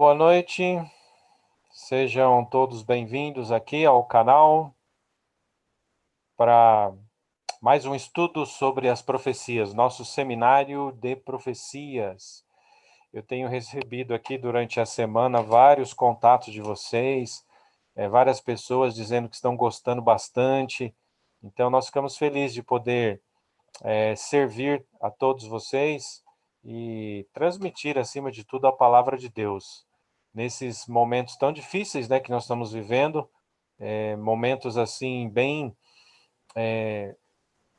Boa noite, sejam todos bem-vindos aqui ao canal para mais um estudo sobre as profecias, nosso seminário de profecias. Eu tenho recebido aqui durante a semana vários contatos de vocês, várias pessoas dizendo que estão gostando bastante, então nós ficamos felizes de poder servir a todos vocês e transmitir, acima de tudo, a palavra de Deus. Nesses momentos tão difíceis, né, que nós estamos vivendo, momentos assim bem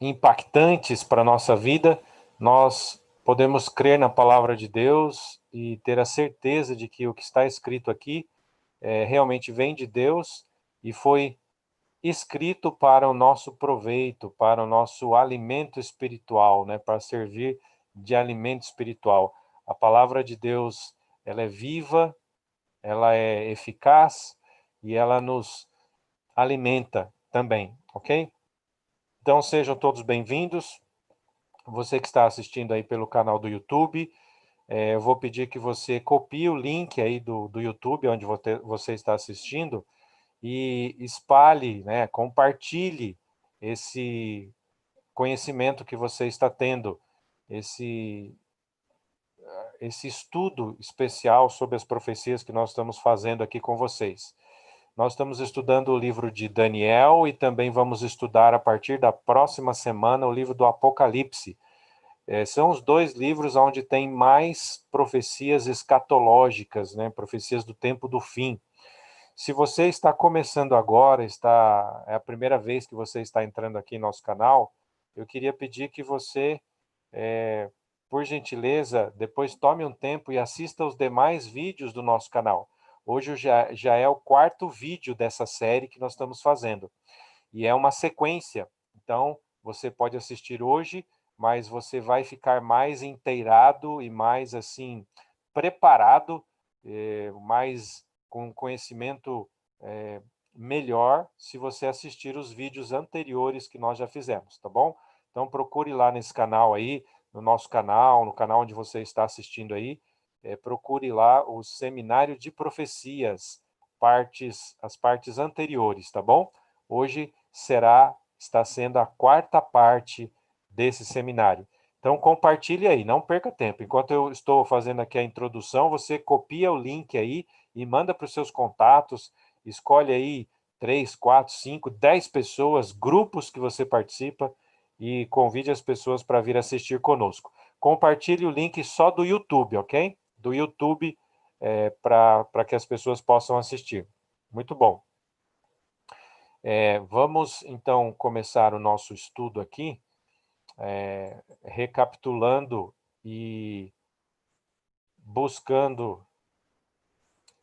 impactantes para a nossa vida, nós podemos crer na palavra de Deus e ter a certeza de que o que está escrito aqui realmente vem de Deus e foi escrito para o nosso proveito, para o nosso alimento espiritual, né, para servir de alimento espiritual. A palavra de Deus, ela é viva, ela é eficaz e ela nos alimenta também, ok? Então sejam todos bem-vindos. Você que está assistindo aí pelo canal do YouTube, eu vou pedir que você copie o link aí do YouTube, onde você está assistindo, e espalhe, né, compartilhe esse conhecimento que você está tendo, esse estudo especial sobre as profecias que nós estamos fazendo aqui com vocês. Nós estamos estudando o livro de Daniel e também vamos estudar a partir da próxima semana o livro do Apocalipse. São os dois livros onde tem mais profecias escatológicas, né, profecias do tempo do fim. Se você está começando agora, é a primeira vez que você está entrando aqui em nosso canal, eu queria pedir que você, por gentileza, depois tome um tempo e assista os demais vídeos do nosso canal. Hoje já é o quarto vídeo dessa série que nós estamos fazendo. E é uma sequência. Então, você pode assistir hoje, mas você vai ficar mais inteirado e mais, assim, preparado, mais com conhecimento melhor se você assistir os vídeos anteriores que nós já fizemos, tá bom? Então procure lá nesse canal aí, no nosso canal, no canal onde você está assistindo aí, procure lá o Seminário de Profecias, as partes anteriores, tá bom? Hoje está sendo a quarta parte desse seminário. Então compartilhe aí, não perca tempo. Enquanto eu estou fazendo aqui a introdução, você copia o link aí e manda para os seus contatos, escolhe aí 3, 4, 5, 10 pessoas, grupos que você participa e convide as pessoas para vir assistir conosco. Compartilhe o link só do YouTube, ok? Do YouTube, para que as pessoas possam assistir. Muito bom. Vamos, então, começar o nosso estudo aqui, recapitulando e buscando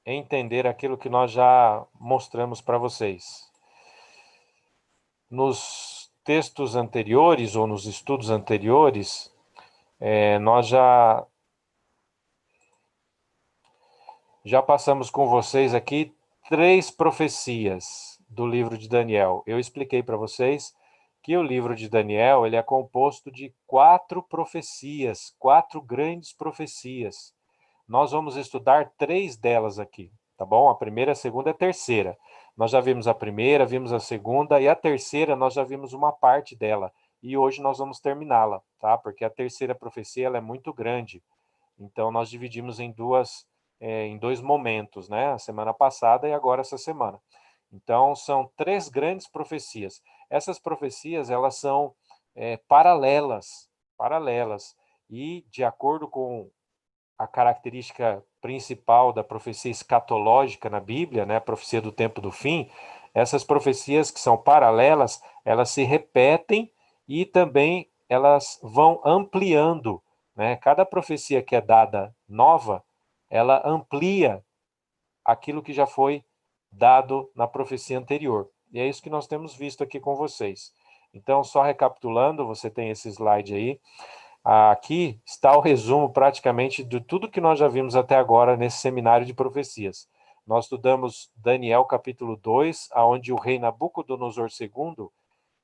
entender aquilo que nós já mostramos para vocês. Nos textos anteriores, ou nos estudos anteriores, nós já passamos com vocês aqui 3 profecias do livro de Daniel. Eu expliquei para vocês que o livro de Daniel ele é composto de 4 profecias, 4 grandes profecias. Nós vamos estudar 3 delas aqui, tá bom? A primeira, a segunda e a terceira. Nós já vimos a primeira, vimos a segunda, e a terceira nós já vimos uma parte dela. E hoje nós vamos terminá-la, tá? Porque a terceira profecia ela é muito grande. Então nós dividimos em dois momentos, né? A semana passada e agora essa semana. Então são 3 grandes profecias. Essas profecias elas são paralelas, e de acordo com a característica principal da profecia escatológica na Bíblia, né, a profecia do tempo do fim, essas profecias que são paralelas, elas se repetem e também elas vão ampliando, né? Cada profecia que é dada nova, ela amplia aquilo que já foi dado na profecia anterior. E é isso que nós temos visto aqui com vocês. Então, só recapitulando, você tem esse slide aí. Aqui está o resumo praticamente de tudo que nós já vimos até agora nesse seminário de profecias. Nós estudamos Daniel capítulo 2, onde o rei Nabucodonosor II,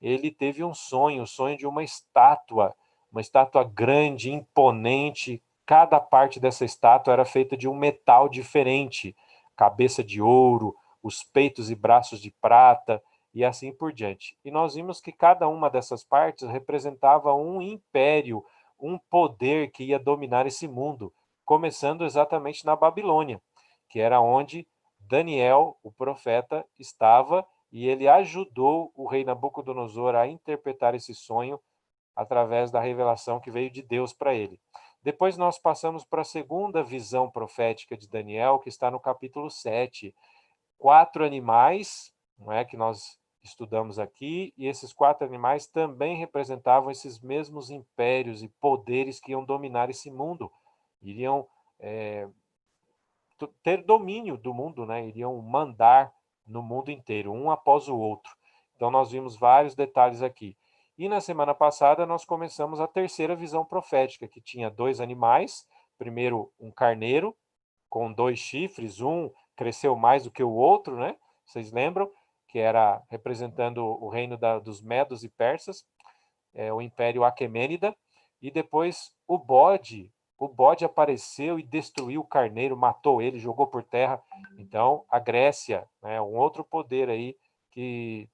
ele teve um sonho, o sonho de uma estátua grande, imponente, cada parte dessa estátua era feita de um metal diferente, cabeça de ouro, os peitos e braços de prata, e assim por diante. E nós vimos que cada uma dessas partes representava um império, um poder que ia dominar esse mundo, começando exatamente na Babilônia, que era onde Daniel, o profeta, estava, e ele ajudou o rei Nabucodonosor a interpretar esse sonho através da revelação que veio de Deus para ele. Depois nós passamos para a segunda visão profética de Daniel, que está no capítulo 7. 4 animais, não é, que nós estudamos aqui, e esses 4 animais também representavam esses mesmos impérios e poderes que iam dominar esse mundo, iriam ter domínio do mundo, né? Iriam mandar no mundo inteiro, um após o outro. Então nós vimos vários detalhes aqui. E na semana passada nós começamos a terceira visão profética, que tinha 2 animais, primeiro um carneiro com 2 chifres, um cresceu mais do que o outro, né? Vocês lembram? Que era representando o reino dos Medos e Persas, o Império Aquemênida, e depois o bode apareceu e destruiu o carneiro, matou ele, jogou por terra. Então, a Grécia, né, um outro poder aí que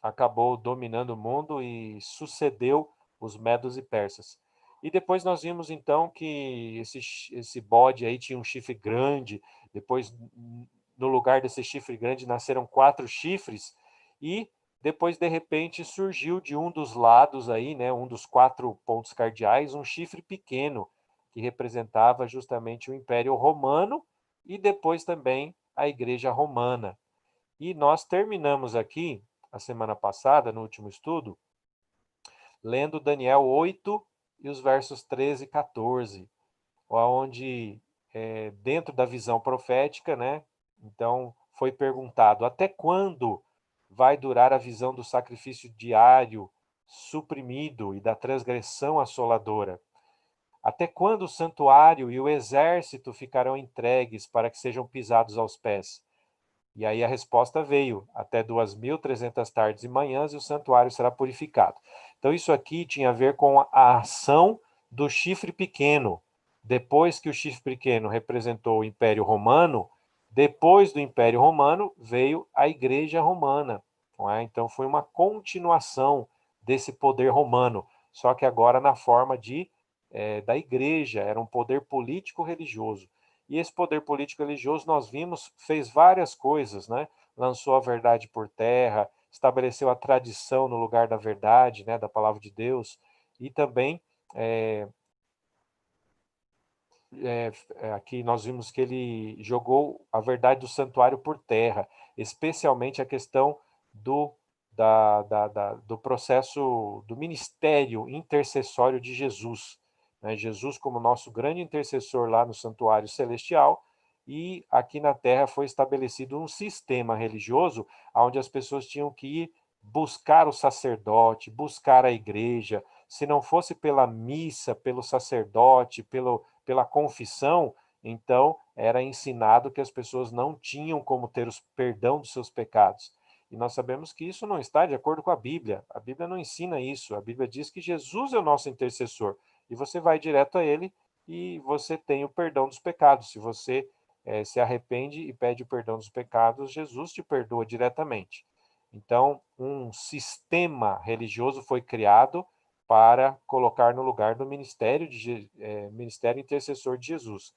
acabou dominando o mundo e sucedeu os medos e persas. E depois nós vimos então que esse bode aí tinha um chifre grande, depois no lugar desse chifre grande nasceram 4 chifres, e depois de repente surgiu de um dos lados aí, né, um dos 4 pontos cardeais, um chifre pequeno, que representava justamente o Império Romano e depois também a Igreja Romana. E nós terminamos aqui, a semana passada, no último estudo, lendo Daniel 8 e os versos 13 e 14, onde, dentro da visão profética, né, então foi perguntado: até quando vai durar a visão do sacrifício diário suprimido e da transgressão assoladora? Até quando o santuário e o exército ficarão entregues para que sejam pisados aos pés? E aí a resposta veio: até 2.300 tardes e manhãs, e o santuário será purificado. Então isso aqui tinha a ver com a ação do chifre pequeno. Depois que o chifre pequeno representou o Império Romano, depois do Império Romano veio a Igreja Romana. Não é? Então foi uma continuação desse poder romano, só que agora na forma da igreja, era um poder político-religioso. E esse poder político-religioso, nós vimos, fez várias coisas, né? Lançou a verdade por terra, estabeleceu a tradição no lugar da verdade, né? Da palavra de Deus, e também aqui nós vimos que ele jogou a verdade do santuário por terra, especialmente a questão do processo do ministério intercessório de Jesus, né? Jesus como nosso grande intercessor lá no santuário celestial, e aqui na terra foi estabelecido um sistema religioso onde as pessoas tinham que ir buscar o sacerdote, buscar a igreja. Se não fosse pela missa, pelo sacerdote, pela confissão, então era ensinado que as pessoas não tinham como ter o perdão dos seus pecados. E nós sabemos que isso não está de acordo com a Bíblia. A Bíblia não ensina isso. A Bíblia diz que Jesus é o nosso intercessor. E você vai direto a ele e você tem o perdão dos pecados. Se você se arrepende e pede o perdão dos pecados, Jesus te perdoa diretamente. Então, um sistema religioso foi criado para colocar no lugar do ministério intercessor de Jesus.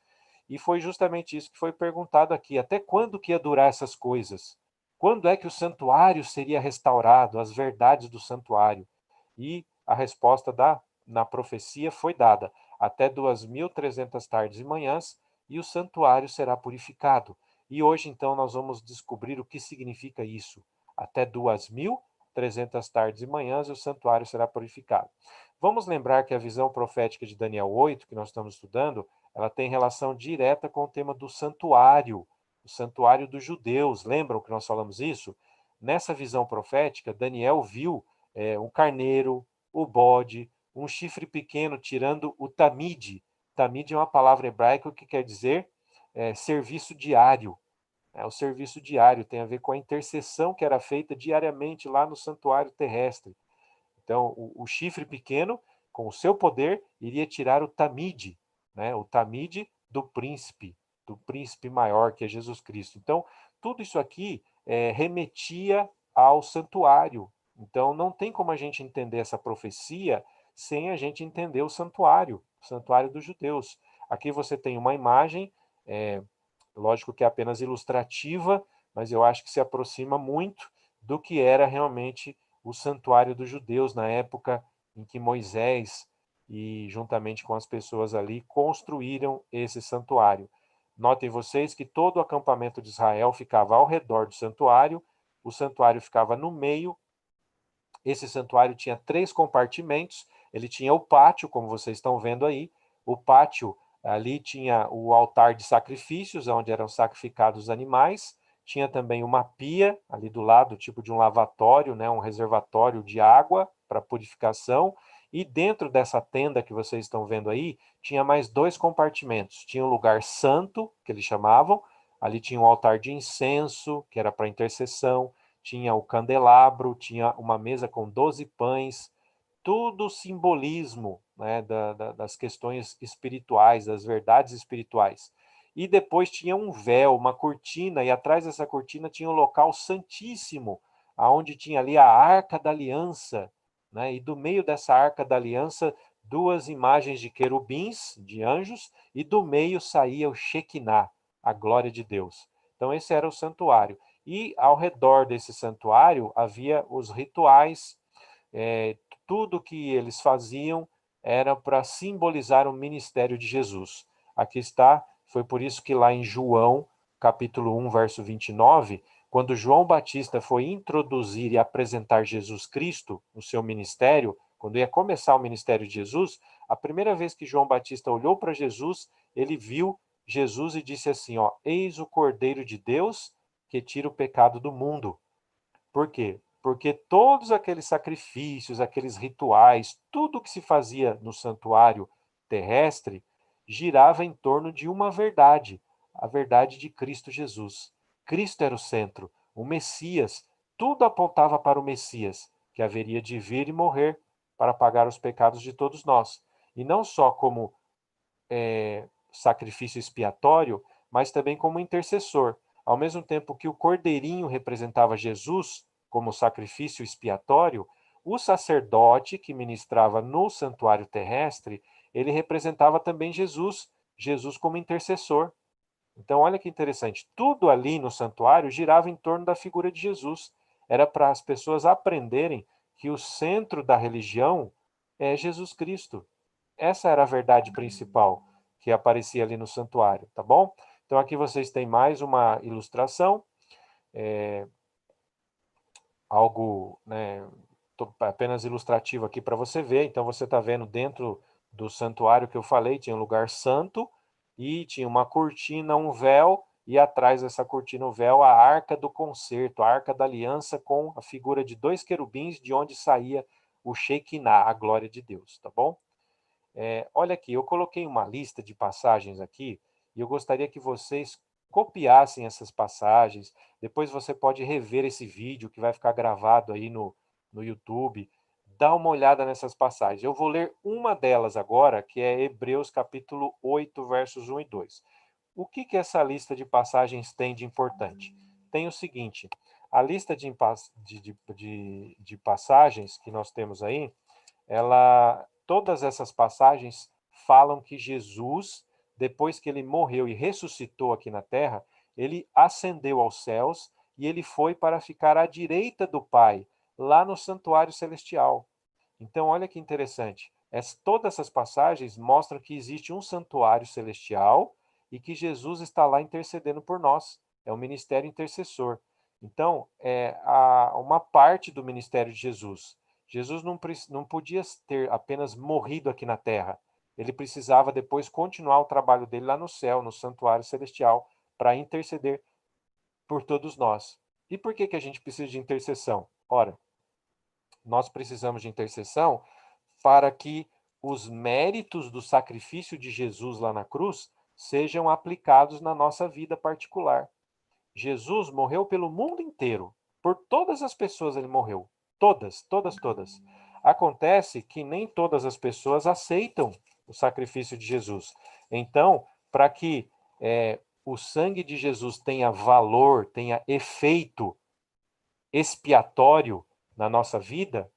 E foi justamente isso que foi perguntado aqui: até quando que ia durar essas coisas? Quando é que o santuário seria restaurado, as verdades do santuário? E a resposta na profecia foi dada: até 2.300 tardes e manhãs, e o santuário será purificado. E hoje, então, nós vamos descobrir o que significa isso. Até 2.300 tardes e manhãs, e o santuário será purificado. Vamos lembrar que a visão profética de Daniel 8, que nós estamos estudando, ela tem relação direta com o tema do santuário, o santuário dos judeus. Lembram que nós falamos isso? Nessa visão profética, Daniel viu um carneiro, o bode, um chifre pequeno tirando o tamide. Tamide é uma palavra hebraica que quer dizer serviço diário. O serviço diário tem a ver com a intercessão que era feita diariamente lá no santuário terrestre. Então, o chifre pequeno, com o seu poder, iria tirar o tamide. né? O tamide do príncipe maior, que é Jesus Cristo. Então, tudo isso aqui remetia ao santuário. Então, não tem como a gente entender essa profecia sem a gente entender o santuário dos judeus. Aqui você tem uma imagem, lógico que é apenas ilustrativa, mas eu acho que se aproxima muito do que era realmente o santuário dos judeus na época em que Moisés e juntamente com as pessoas ali construíram esse santuário. Notem vocês que todo o acampamento de Israel ficava ao redor do santuário, o santuário ficava no meio. Esse santuário tinha 3 compartimentos, ele tinha o pátio, como vocês estão vendo aí. O pátio, ali tinha o altar de sacrifícios, onde eram sacrificados os animais. Tinha também uma pia ali do lado, tipo de um lavatório, né, um reservatório de água para purificação. E dentro dessa tenda que vocês estão vendo aí, tinha mais 2 compartimentos. Tinha o lugar santo, que eles chamavam, ali tinha um altar de incenso, que era para intercessão, tinha o candelabro, tinha uma mesa com 12 pães, tudo simbolismo, né, das questões espirituais, das verdades espirituais. E depois tinha um véu, uma cortina, e atrás dessa cortina tinha o local santíssimo, aonde tinha ali a Arca da Aliança, né, e do meio dessa Arca da Aliança, 2 imagens de querubins, de anjos, e do meio saía o Shekinah, a glória de Deus. Então esse era o santuário. E ao redor desse santuário havia os rituais, tudo que eles faziam era para simbolizar o ministério de Jesus. Aqui está, foi por isso que lá em João, capítulo 1, verso 29, quando João Batista foi introduzir e apresentar Jesus Cristo no seu ministério, quando ia começar o ministério de Jesus, a primeira vez que João Batista olhou para Jesus, ele viu Jesus e disse assim, ó, eis o Cordeiro de Deus que tira o pecado do mundo. Por quê? Porque todos aqueles sacrifícios, aqueles rituais, tudo que se fazia no santuário terrestre girava em torno de uma verdade, a verdade de Cristo Jesus. Cristo era o centro, o Messias, tudo apontava para o Messias, que haveria de vir e morrer para pagar os pecados de todos nós. E não só como sacrifício expiatório, mas também como intercessor. Ao mesmo tempo que o cordeirinho representava Jesus como sacrifício expiatório, o sacerdote que ministrava no santuário terrestre, ele representava também Jesus, Jesus como intercessor. Então, olha que interessante, tudo ali no santuário girava em torno da figura de Jesus. Era para as pessoas aprenderem que o centro da religião é Jesus Cristo. Essa era a verdade principal que aparecia ali no santuário, tá bom? Então aqui vocês têm mais uma ilustração, algo, né, apenas ilustrativo aqui para você ver. Então você está vendo dentro do santuário que eu falei, tinha um lugar santo e tinha uma cortina, um véu, e atrás dessa cortina, o véu, a arca do concerto, a arca da aliança com a figura de 2 querubins, de onde saía o Shekinah, a glória de Deus, tá bom? Olha aqui, eu coloquei uma lista de passagens aqui e eu gostaria que vocês copiassem essas passagens. Depois você pode rever esse vídeo que vai ficar gravado aí no YouTube. Dá uma olhada nessas passagens. Eu vou ler uma delas agora, que é Hebreus capítulo 8, versos 1 e 2. O que essa lista de passagens tem de importante? Tem o seguinte, a lista de passagens que nós temos aí, todas essas passagens falam que Jesus, depois que ele morreu e ressuscitou aqui na terra, ele ascendeu aos céus e ele foi para ficar à direita do Pai, lá no santuário celestial. Então, olha que interessante. Todas essas passagens mostram que existe um santuário celestial e que Jesus está lá intercedendo por nós. É o ministério intercessor. Então, uma parte do ministério de Jesus. Jesus não podia ter apenas morrido aqui na terra. Ele precisava depois continuar o trabalho dele lá no céu, no santuário celestial, para interceder por todos nós. E por que a gente precisa de intercessão? Ora, nós precisamos de intercessão para que os méritos do sacrifício de Jesus lá na cruz sejam aplicados na nossa vida particular. Jesus morreu pelo mundo inteiro. Por todas as pessoas ele morreu. Todas, todas, todas. Acontece que nem todas as pessoas aceitam o sacrifício de Jesus. Então, para que o sangue de Jesus tenha valor, tenha efeito expiatório na nossa vida,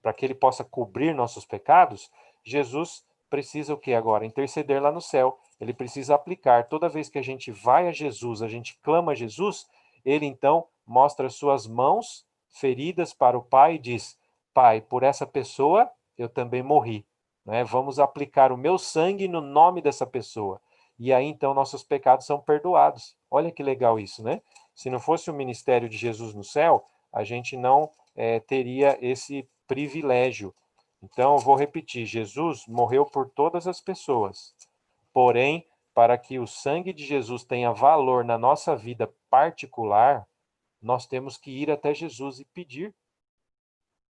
para que ele possa cobrir nossos pecados, Jesus precisa o que agora? Interceder lá no céu. Ele precisa aplicar. Toda vez que a gente vai a Jesus, a gente clama a Jesus, ele então mostra suas mãos feridas para o Pai e diz: Pai, por essa pessoa eu também morri. Né? Vamos aplicar o meu sangue no nome dessa pessoa. E aí então nossos pecados são perdoados. Olha que legal isso, né? Se não fosse o ministério de Jesus no céu, a gente não teria esse privilégio. Então, eu vou repetir: Jesus morreu por todas as pessoas. Porém, para que o sangue de Jesus tenha valor na nossa vida particular, nós temos que ir até Jesus e pedir.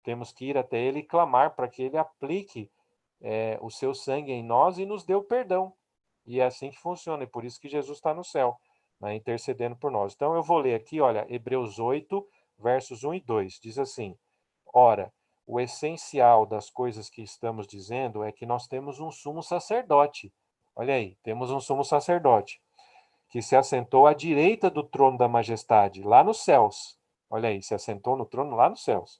Temos que ir até ele e clamar para que ele aplique o seu sangue em nós e nos dê o perdão. E é assim que funciona, e por isso que Jesus está no céu, né, intercedendo por nós. Então, eu vou ler aqui, olha, Hebreus 8, versos 1 e 2, diz assim: Ora, o essencial das coisas que estamos dizendo é que nós temos um sumo sacerdote. Olha aí, temos um sumo sacerdote que se assentou à direita do trono da majestade, lá nos céus. Olha aí, se assentou no trono lá nos céus.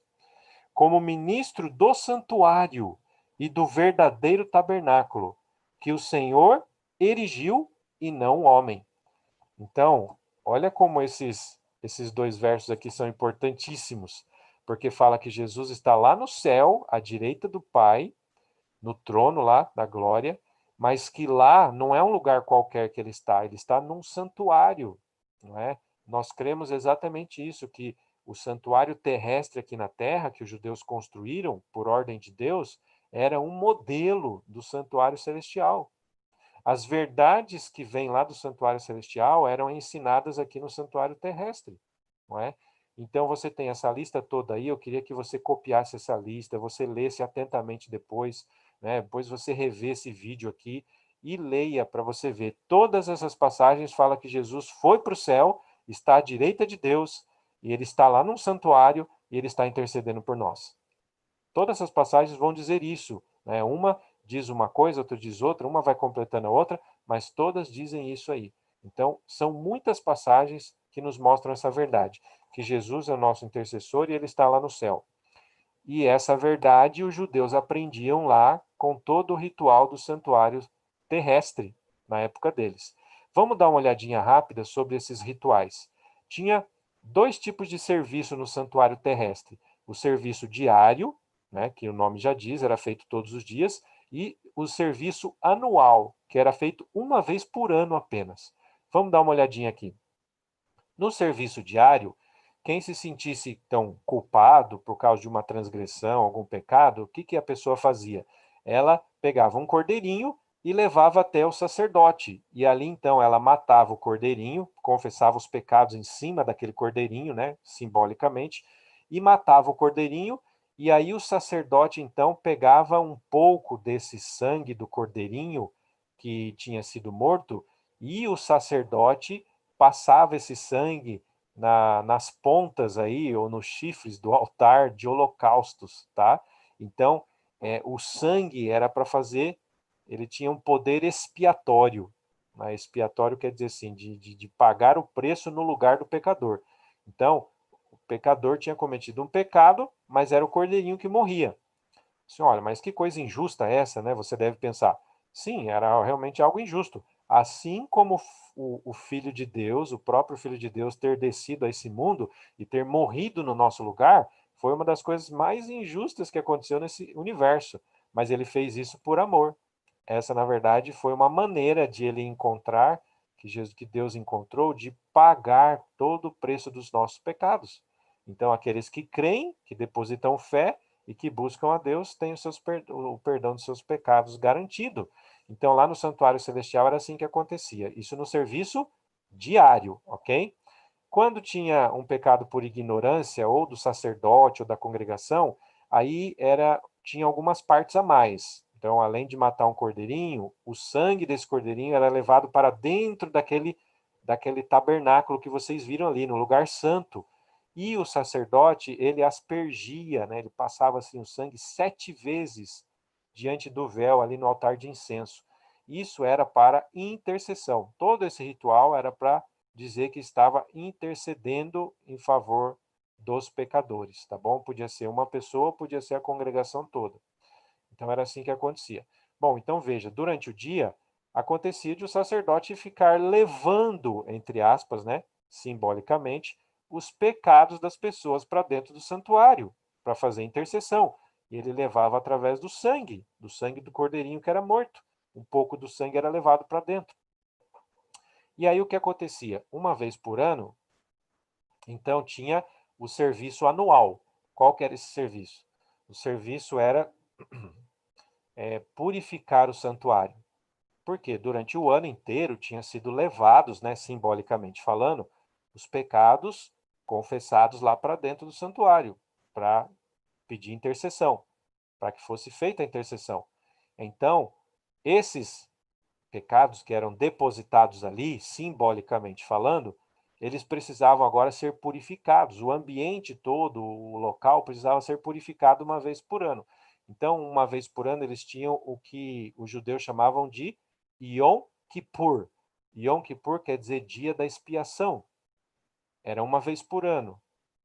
Como ministro do santuário e do verdadeiro tabernáculo, que o Senhor erigiu e não o homem. Então, olha como esses dois versos aqui são importantíssimos, porque fala que Jesus está lá no céu, à direita do Pai, no trono lá da glória, mas que lá não é um lugar qualquer que ele está num santuário, não é? Nós cremos exatamente isso, que o santuário terrestre aqui na terra, que os judeus construíram por ordem de Deus, era um modelo do santuário celestial. As verdades que vêm lá do santuário celestial eram ensinadas aqui no santuário terrestre, não é? Então você tem essa lista toda aí, eu queria que você copiasse essa lista, você lesse atentamente depois, né? Depois você revê esse vídeo aqui e leia para você ver. Todas essas passagens falam que Jesus foi para o céu, está à direita de Deus, e ele está lá num santuário e ele está intercedendo por nós. Todas essas passagens vão dizer isso, né? Uma diz uma coisa, outra diz outra, uma vai completando a outra, mas todas dizem isso aí. Então, são muitas passagens que nos mostram essa verdade, que Jesus é o nosso intercessor e ele está lá no céu. E essa verdade os judeus aprendiam lá com todo o ritual do santuário terrestre na época deles. Vamos dar uma olhadinha rápida sobre esses rituais. Tinha dois tipos de serviço no santuário terrestre: o serviço diário, né, que o nome já diz, era feito todos os dias, e o serviço anual, que era feito uma vez por ano apenas. Vamos dar uma olhadinha aqui. No serviço diário, quem se sentisse tão culpado por causa de uma transgressão, algum pecado, o que, que a pessoa fazia? Ela pegava um cordeirinho e levava até o sacerdote. E ali então ela matava o cordeirinho, confessava os pecados em cima daquele cordeirinho, né, simbolicamente, e matava o cordeirinho. E aí o sacerdote então pegava um pouco desse sangue do cordeirinho que tinha sido morto, e o sacerdote passava esse sangue nas pontas aí, ou nos chifres do altar de holocaustos, tá? Então, o sangue era para fazer, ele tinha um poder expiatório, né? Expiatório quer dizer assim, de pagar o preço no lugar do pecador. Então, o pecador tinha cometido um pecado, mas era o cordeirinho que morria. Assim, olha, mas que coisa injusta é essa, né? Você deve pensar. Sim, era realmente algo injusto. Assim como o Filho de Deus, o próprio Filho de Deus, ter descido a esse mundo e ter morrido no nosso lugar, foi uma das coisas mais injustas que aconteceu nesse universo. Mas ele fez isso por amor. Essa, na verdade, foi uma maneira de ele encontrar, que Deus encontrou, de pagar todo o preço dos nossos pecados. Então, aqueles que creem, que depositam fé, e que buscam a Deus têm o perdão dos seus pecados garantido. Então, lá no santuário celestial era assim que acontecia. Isso no serviço diário, ok? Quando tinha um pecado por ignorância, ou do sacerdote, ou da congregação, aí tinha algumas partes a mais. Então, além de matar um cordeirinho, o sangue desse cordeirinho era levado para dentro daquele tabernáculo que vocês viram ali, no lugar santo. E o sacerdote, ele aspergia, né? Ele passava assim o sangue 7 vezes diante do véu ali no altar de incenso. isso era para intercessão. Todo esse ritual era para dizer que estava intercedendo em favor dos pecadores, tá bom? Podia ser uma pessoa, podia ser a congregação toda. Então era assim que acontecia. Bom, então veja, durante o dia acontecia de o sacerdote ficar levando, entre aspas, né, simbolicamente, os pecados das pessoas para dentro do santuário, para fazer intercessão. E ele levava através do sangue do cordeirinho que era morto. Um pouco do sangue era levado para dentro. E aí o que acontecia? Uma vez por ano, então tinha o serviço anual. Qual que era esse serviço? O serviço era purificar o santuário. Porque durante o ano inteiro tinham sido levados, né, simbolicamente falando, os pecados confessados lá para dentro do santuário, para pedir intercessão, para que fosse feita a intercessão. Então, esses pecados que eram depositados ali, simbolicamente falando, eles precisavam agora ser purificados. O ambiente todo, o local, precisava ser purificado uma vez por ano. Então, uma vez por ano, eles tinham o que os judeus chamavam de Yom Kippur. Yom Kippur quer dizer dia da expiação. Era uma vez por ano.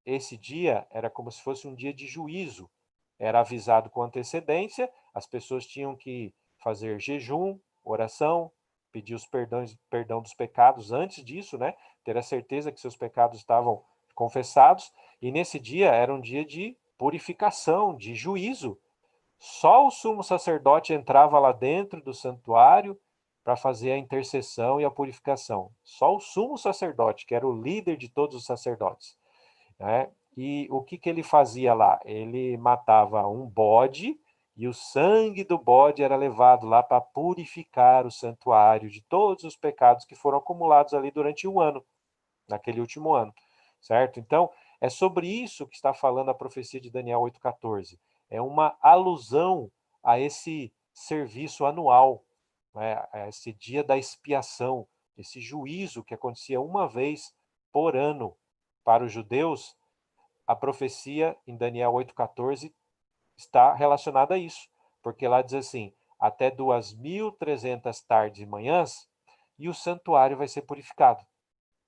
Esse dia era como se fosse um dia de juízo. Era avisado com antecedência, as pessoas tinham que fazer jejum, oração, pedir perdão dos pecados antes disso, né? Ter a certeza que seus pecados estavam confessados. E nesse dia era um dia de purificação, de juízo. Só o sumo sacerdote entrava lá dentro do santuário para fazer a intercessão e a purificação. Só o sumo sacerdote, que era o líder de todos os sacerdotes, né? E o que ele fazia lá? Ele matava um bode e o sangue do bode era levado lá para purificar o santuário de todos os pecados que foram acumulados ali durante um ano, naquele último ano, certo? Então, é sobre isso que está falando a profecia de Daniel 8,14. É uma alusão a esse serviço anual, né, a esse dia da expiação, esse juízo que acontecia uma vez por ano para os judeus. A profecia em Daniel 8,14 está relacionada a isso, porque lá diz assim, até 2.300 tardes e manhãs, e o santuário vai ser purificado.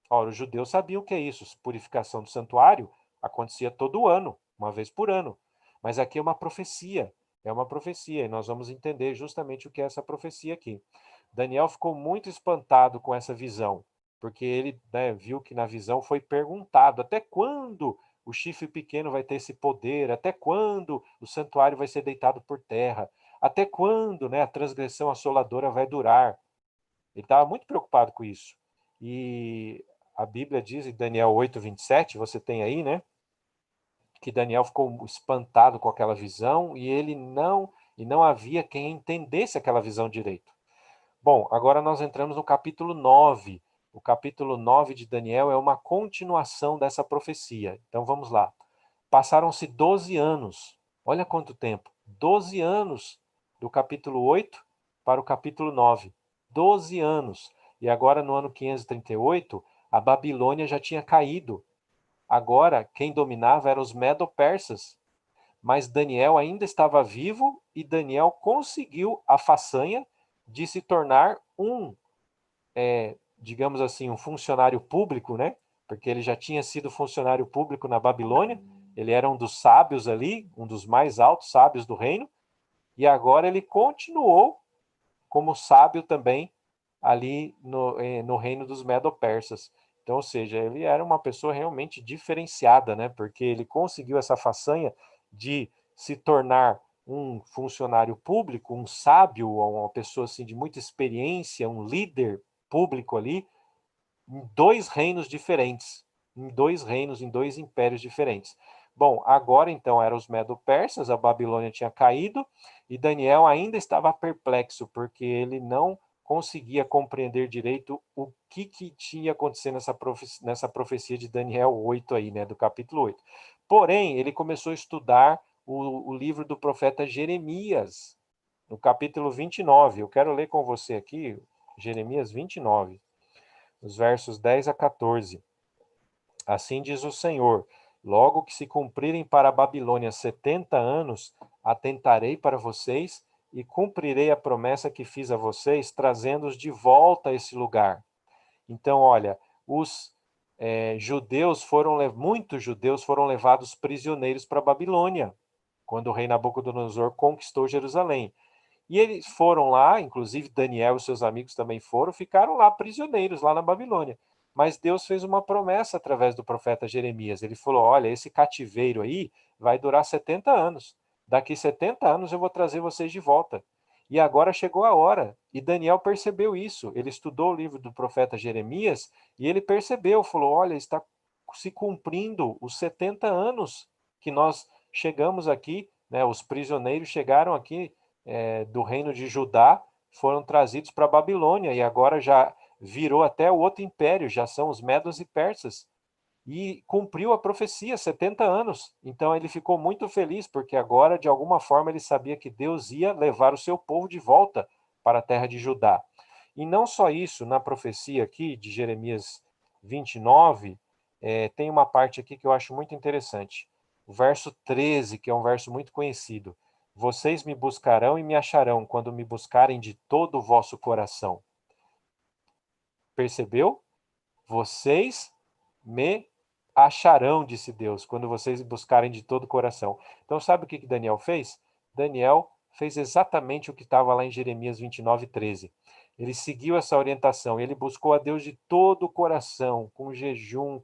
Ora, os judeus sabiam o que é isso, purificação do santuário acontecia todo ano, uma vez por ano, mas aqui é uma profecia, e nós vamos entender justamente o que é essa profecia aqui. Daniel ficou muito espantado com essa visão, porque ele, né, viu que na visão foi perguntado até quando o chifre pequeno vai ter esse poder, até quando o santuário vai ser deitado por terra, até quando, né, a transgressão assoladora vai durar. Ele estava muito preocupado com isso. E a Bíblia diz em Daniel 8:27, você tem aí, né, que Daniel ficou espantado com aquela visão e não havia quem entendesse aquela visão direito. Bom, agora nós entramos no capítulo 9. O capítulo 9 de Daniel é uma continuação dessa profecia. Então vamos lá. Passaram-se 12 anos. Olha quanto tempo. 12 anos do capítulo 8 para o capítulo 9. 12 anos. E agora no ano 538, a Babilônia já tinha caído. Agora quem dominava eram os medo-persas. Mas Daniel ainda estava vivo e Daniel conseguiu a façanha de se tornar digamos assim, um funcionário público, né? Porque ele já tinha sido funcionário público na Babilônia, ele era um dos sábios ali, um dos mais altos sábios do reino, e agora ele continuou como sábio também ali no reino dos Medo-Persas. Então, ou seja, ele era uma pessoa realmente diferenciada, né? Porque ele conseguiu essa façanha de se tornar um funcionário público, um sábio, uma pessoa assim de muita experiência, um líder público ali, em dois reinos diferentes, em dois reinos, em dois impérios diferentes. Bom, agora então eram os Medo-Persas, a Babilônia tinha caído e Daniel ainda estava perplexo, porque ele não conseguia compreender direito o que tinha acontecido nessa profecia de Daniel 8 aí, né, do capítulo 8. Porém, ele começou a estudar o livro do profeta Jeremias, no capítulo 29. Eu quero ler com você aqui, Jeremias 29, os versos 10 a 14. Assim diz o Senhor: logo que se cumprirem para a Babilônia 70 anos, atentarei para vocês e cumprirei a promessa que fiz a vocês, trazendo-os de volta a esse lugar. Então, olha, os muitos judeus foram levados prisioneiros para a Babilônia, quando o rei Nabucodonosor conquistou Jerusalém. E eles foram lá, inclusive Daniel e seus amigos também foram, ficaram lá prisioneiros, lá na Babilônia. Mas Deus fez uma promessa através do profeta Jeremias. Ele falou: olha, esse cativeiro aí vai durar 70 anos. Daqui 70 anos eu vou trazer vocês de volta. E agora chegou a hora. E Daniel percebeu isso. Ele estudou o livro do profeta Jeremias e ele percebeu, falou: olha, está se cumprindo os 70 anos que nós chegamos aqui, né? Os prisioneiros chegaram aqui do reino de Judá, foram trazidos para a Babilônia e agora já virou até o outro império, já são os medos e persas. E cumpriu a profecia, 70 anos. Então ele ficou muito feliz, porque agora, de alguma forma, ele sabia que Deus ia levar o seu povo de volta para a terra de Judá. E não só isso, na profecia aqui de Jeremias 29, tem uma parte aqui que eu acho muito interessante. O verso 13, que é um verso muito conhecido. Vocês me buscarão e me acharão quando me buscarem de todo o vosso coração. Percebeu? Vocês me acharão, disse Deus, quando vocês buscarem de todo o coração. Então, sabe o que Daniel fez? Daniel fez exatamente o que estava lá em Jeremias 29, 13. Ele seguiu essa orientação, ele buscou a Deus de todo o coração, com jejum,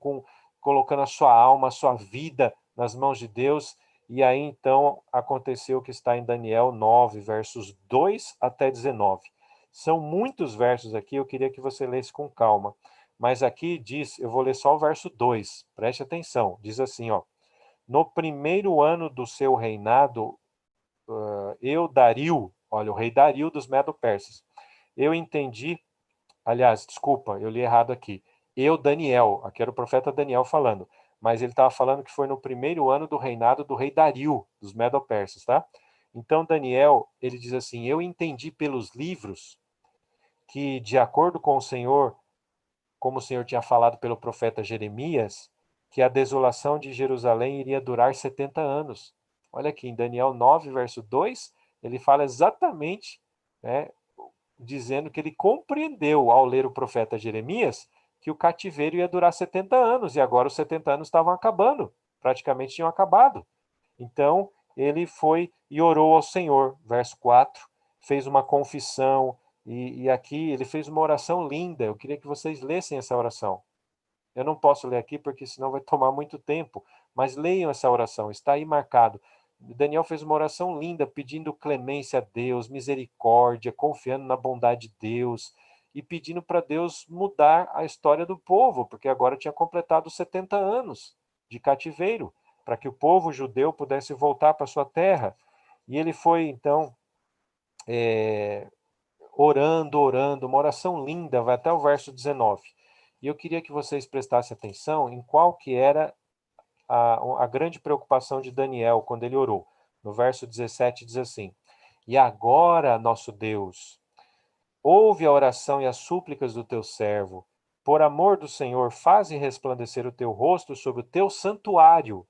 colocando a sua alma, a sua vida nas mãos de Deus. E aí, então, aconteceu o que está em Daniel 9, versos 2 até 19. São muitos versos aqui, eu queria que você lesse com calma. Mas aqui diz, eu vou ler só o verso 2, preste atenção, diz assim, ó: no primeiro ano do seu reinado, eu, Dario, olha, o rei Dario dos Medo-Persas, eu entendi, aliás, desculpa, eu li errado aqui, eu, Daniel, aqui era o profeta Daniel falando, mas ele estava falando que foi no primeiro ano do reinado do rei Dario dos Medo-Persas, tá? Então, Daniel, ele diz assim, eu entendi pelos livros que, de acordo com o Senhor, como o Senhor tinha falado pelo profeta Jeremias, que a desolação de Jerusalém iria durar 70 anos. Olha aqui, em Daniel 9, verso 2, ele fala exatamente, né, dizendo que ele compreendeu, ao ler o profeta Jeremias, que o cativeiro ia durar 70 anos, e agora os 70 anos estavam acabando, praticamente tinham acabado. Então, ele foi e orou ao Senhor, verso 4, fez uma confissão, e aqui ele fez uma oração linda. Eu queria que vocês lessem essa oração. Eu não posso ler aqui porque senão vai tomar muito tempo, mas leiam essa oração, está aí marcado. Daniel fez uma oração linda, pedindo clemência a Deus, misericórdia, confiando na bondade de Deus e pedindo para Deus mudar a história do povo, porque agora tinha completado 70 anos de cativeiro, para que o povo judeu pudesse voltar para sua terra. E ele foi, então, orando, uma oração linda, vai até o verso 19. E eu queria que vocês prestassem atenção em qual que era a grande preocupação de Daniel quando ele orou. No verso 17 diz assim: e agora, nosso Deus, ouve a oração e as súplicas do teu servo. Por amor do Senhor, faze resplandecer o teu rosto sobre o teu santuário,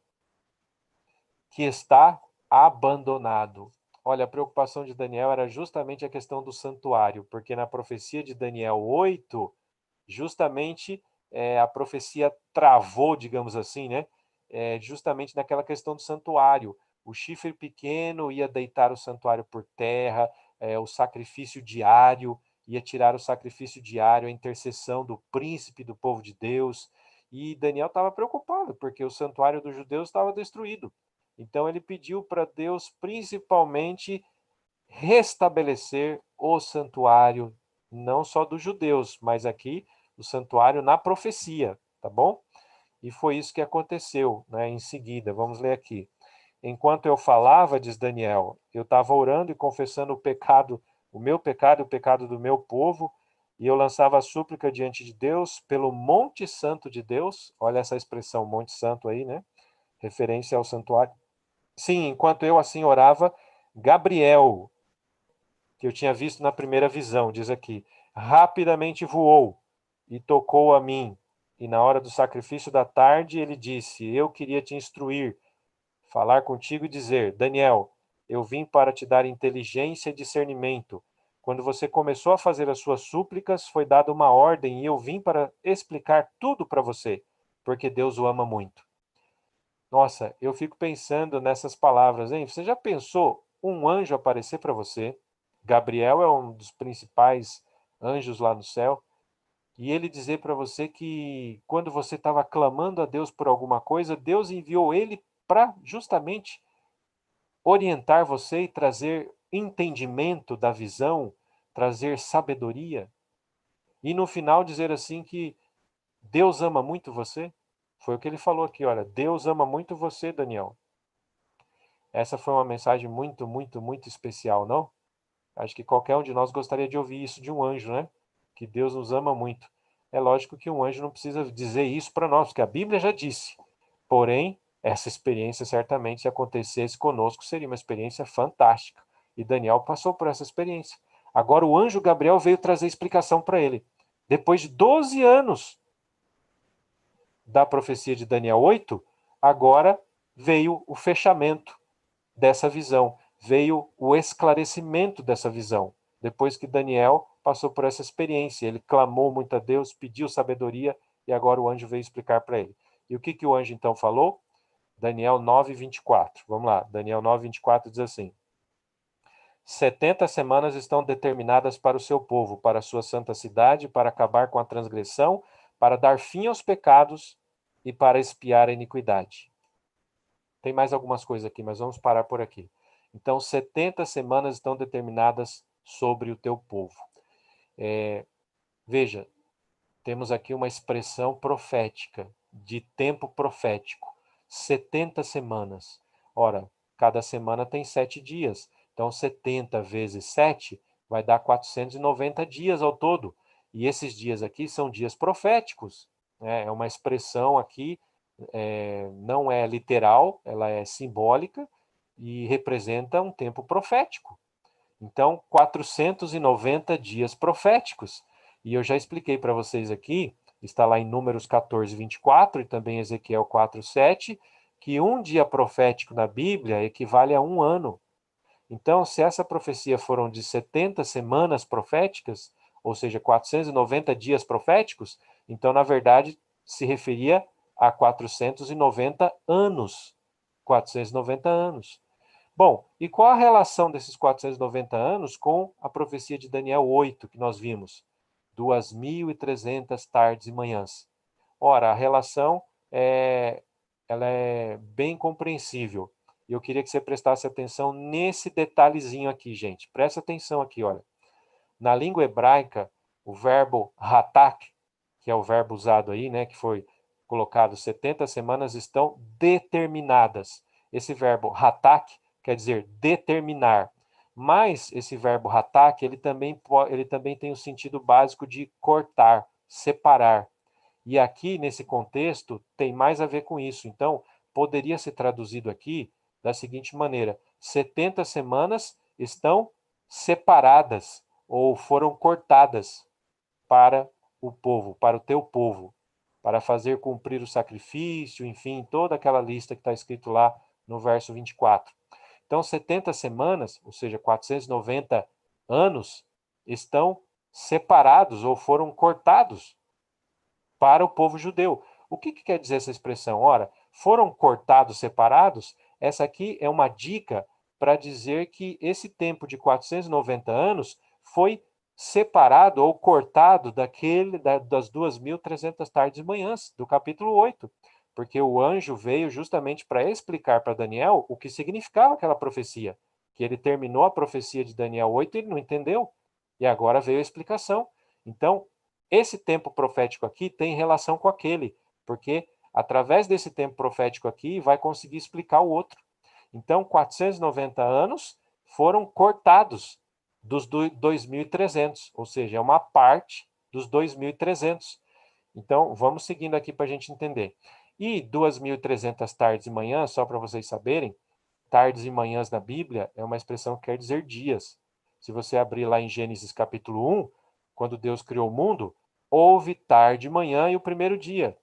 que está abandonado. Olha, a preocupação de Daniel era justamente a questão do santuário, porque na profecia de Daniel 8, justamente a profecia travou, digamos assim, né? Justamente naquela questão do santuário. O chifre pequeno ia deitar o santuário por terra, o sacrifício diário, ia tirar o sacrifício diário, a intercessão do príncipe do povo de Deus. E Daniel estava preocupado, porque o santuário dos judeus estava destruído. Então ele pediu para Deus, principalmente, restabelecer o santuário, não só dos judeus, mas aqui o santuário na profecia, tá bom? E foi isso que aconteceu, né, em seguida. Vamos ler aqui. Enquanto eu falava, diz Daniel, eu estava orando e confessando o meu pecado e o pecado do meu povo, e eu lançava a súplica diante de Deus pelo Monte Santo de Deus. Olha essa expressão, Monte Santo aí, né? Referência ao santuário. Sim, enquanto eu assim orava, Gabriel, que eu tinha visto na primeira visão, diz aqui, rapidamente voou e tocou a mim. E na hora do sacrifício da tarde, ele disse: eu queria te instruir, falar contigo e dizer: Daniel, eu vim para te dar inteligência e discernimento. Quando você começou a fazer as suas súplicas, foi dada uma ordem e eu vim para explicar tudo para você, porque Deus o ama muito. Nossa, eu fico pensando nessas palavras, hein? Você já pensou um anjo aparecer para você? Gabriel é um dos principais anjos lá no céu. E ele dizer para você que quando você estava clamando a Deus por alguma coisa, Deus enviou ele para justamente orientar você e trazer entendimento da visão, trazer sabedoria. E no final dizer assim que Deus ama muito você. Foi o que ele falou aqui, olha, Deus ama muito você, Daniel. Essa foi uma mensagem muito, muito, muito especial, não? Acho que qualquer um de nós gostaria de ouvir isso de um anjo, né? Que Deus nos ama muito. É lógico que um anjo não precisa dizer isso para nós, porque a Bíblia já disse. Porém, essa experiência certamente, se acontecesse conosco, seria uma experiência fantástica. E Daniel passou por essa experiência. Agora o anjo Gabriel veio trazer explicação para ele. Depois de 12 anos da profecia de Daniel 8, agora veio o fechamento dessa visão, veio o esclarecimento dessa visão. Depois que Daniel passou por essa experiência, ele clamou muito a Deus, pediu sabedoria e agora o anjo veio explicar para ele. E o que, que o anjo então falou? Daniel 9:24. Vamos lá, Daniel 9:24 diz assim: 70 semanas estão determinadas para o seu povo, para a sua santa cidade, para acabar com a transgressão, para dar fim aos pecados e para expiar a iniquidade. Tem mais algumas coisas aqui, mas vamos parar por aqui. Então, 70 semanas estão determinadas sobre o teu povo. Veja, temos aqui uma expressão profética, de tempo profético. 70 semanas. Ora, cada semana tem 7 dias. Então, 70 vezes 7 vai dar 490 dias ao todo. E esses dias aqui são dias proféticos. É uma expressão aqui, não é literal, ela é simbólica e representa um tempo profético. Então, 490 dias proféticos. E eu já expliquei para vocês aqui, está lá em Números 14:24 e também Ezequiel 4:7, que um dia profético na Bíblia equivale a um ano. Então, se essa profecia foram de 70 semanas proféticas, ou seja, 490 dias proféticos, então, na verdade, se referia a 490 anos. 490 anos. Bom, e qual a relação desses 490 anos com a profecia de Daniel 8, que nós vimos? 2.300 tardes e manhãs. Ora, a relação ela é bem compreensível. E eu queria que você prestasse atenção nesse detalhezinho aqui, gente. Presta atenção aqui, olha. Na língua hebraica, o verbo hatak, que é o verbo usado aí, né, que foi colocado 70 semanas, estão determinadas. Esse verbo hatak quer dizer determinar. Mas esse verbo hatak, ele também tem o sentido básico de cortar, separar. E aqui, nesse contexto, tem mais a ver com isso. Então, poderia ser traduzido aqui da seguinte maneira: 70 semanas estão separadas ou foram cortadas para o povo, para o teu povo, para fazer cumprir o sacrifício, enfim, toda aquela lista que está escrito lá no verso 24. Então, 70 semanas, ou seja, 490 anos, estão separados ou foram cortados para o povo judeu. O que quer dizer essa expressão? Ora, foram cortados, separados. Essa aqui é uma dica para dizer que esse tempo de 490 anos foi separado ou cortado das 2.300 tardes e manhãs do capítulo 8, porque o anjo veio justamente para explicar para Daniel o que significava aquela profecia, que ele terminou a profecia de Daniel 8 e ele não entendeu, e agora veio a explicação. Então, esse tempo profético aqui tem relação com aquele, porque através desse tempo profético aqui vai conseguir explicar o outro. Então, 490 anos foram cortados dos 2.300, ou seja, é uma parte dos 2.300. Então, vamos seguindo aqui para a gente entender. E 2.300 tardes e manhãs, só para vocês saberem, tardes e manhãs na Bíblia é uma expressão que quer dizer dias. Se você abrir lá em Gênesis capítulo 1, quando Deus criou o mundo, houve tarde e manhã e o primeiro dia.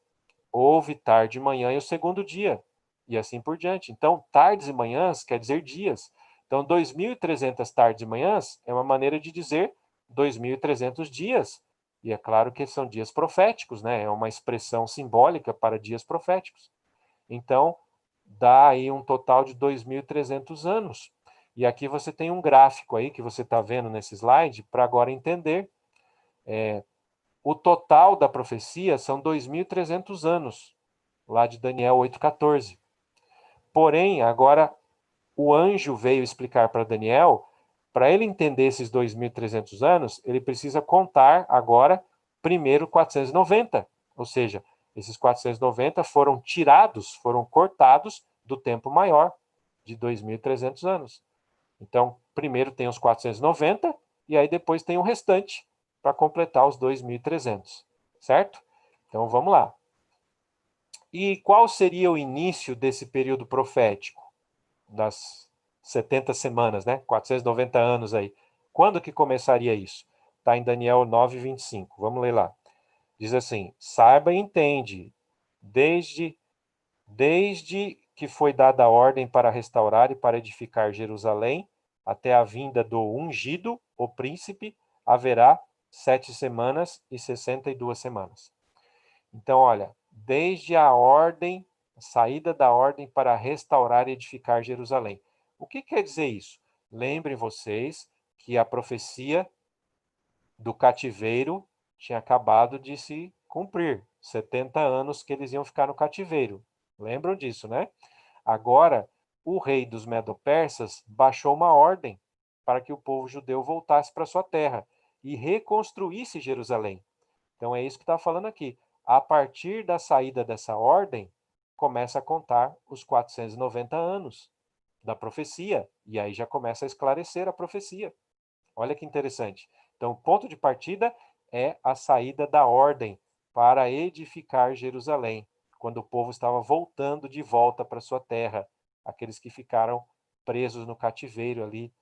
Houve tarde e manhã e o segundo dia. E assim por diante. Então, tardes e manhãs quer dizer dias. Então, 2.300 tardes e manhãs é uma maneira de dizer 2.300 dias. E é claro que são dias proféticos, né? É uma expressão simbólica para dias proféticos. Então, dá aí um total de 2.300 anos. E aqui você tem um gráfico aí que você está vendo nesse slide para agora entender. O total da profecia são 2.300 anos, lá de Daniel 8,14. Porém, agora o anjo veio explicar para Daniel, para ele entender esses 2.300 anos, ele precisa contar agora primeiro 490. Ou seja, esses 490 foram tirados, foram cortados do tempo maior de 2.300 anos. Então, primeiro tem os 490 e aí depois tem o restante para completar os 2.300, certo? Então, vamos lá. E qual seria o início desse período profético? Das 70 semanas, né? 490 anos aí. Quando que começaria isso? Está em Daniel 9:25. Vamos ler lá. Diz assim: saiba e entende, desde que foi dada a ordem para restaurar e para edificar Jerusalém, até a vinda do ungido, o príncipe, haverá 7 semanas e 62 semanas. Então, olha, desde a ordem, a saída da ordem para restaurar e edificar Jerusalém. O que quer dizer isso? Lembrem vocês que a profecia do cativeiro tinha acabado de se cumprir. 70 anos que eles iam ficar no cativeiro. Lembram disso, né? Agora, o rei dos Medo-Persas baixou uma ordem para que o povo judeu voltasse para sua terra e reconstruísse Jerusalém. Então é isso que está falando aqui. A partir da saída dessa ordem, começa a contar os 490 anos da profecia. E aí já começa a esclarecer a profecia. Olha que interessante. Então, o ponto de partida é a saída da ordem para edificar Jerusalém, quando o povo estava voltando de volta para sua terra, aqueles que ficaram presos no cativeiro ali,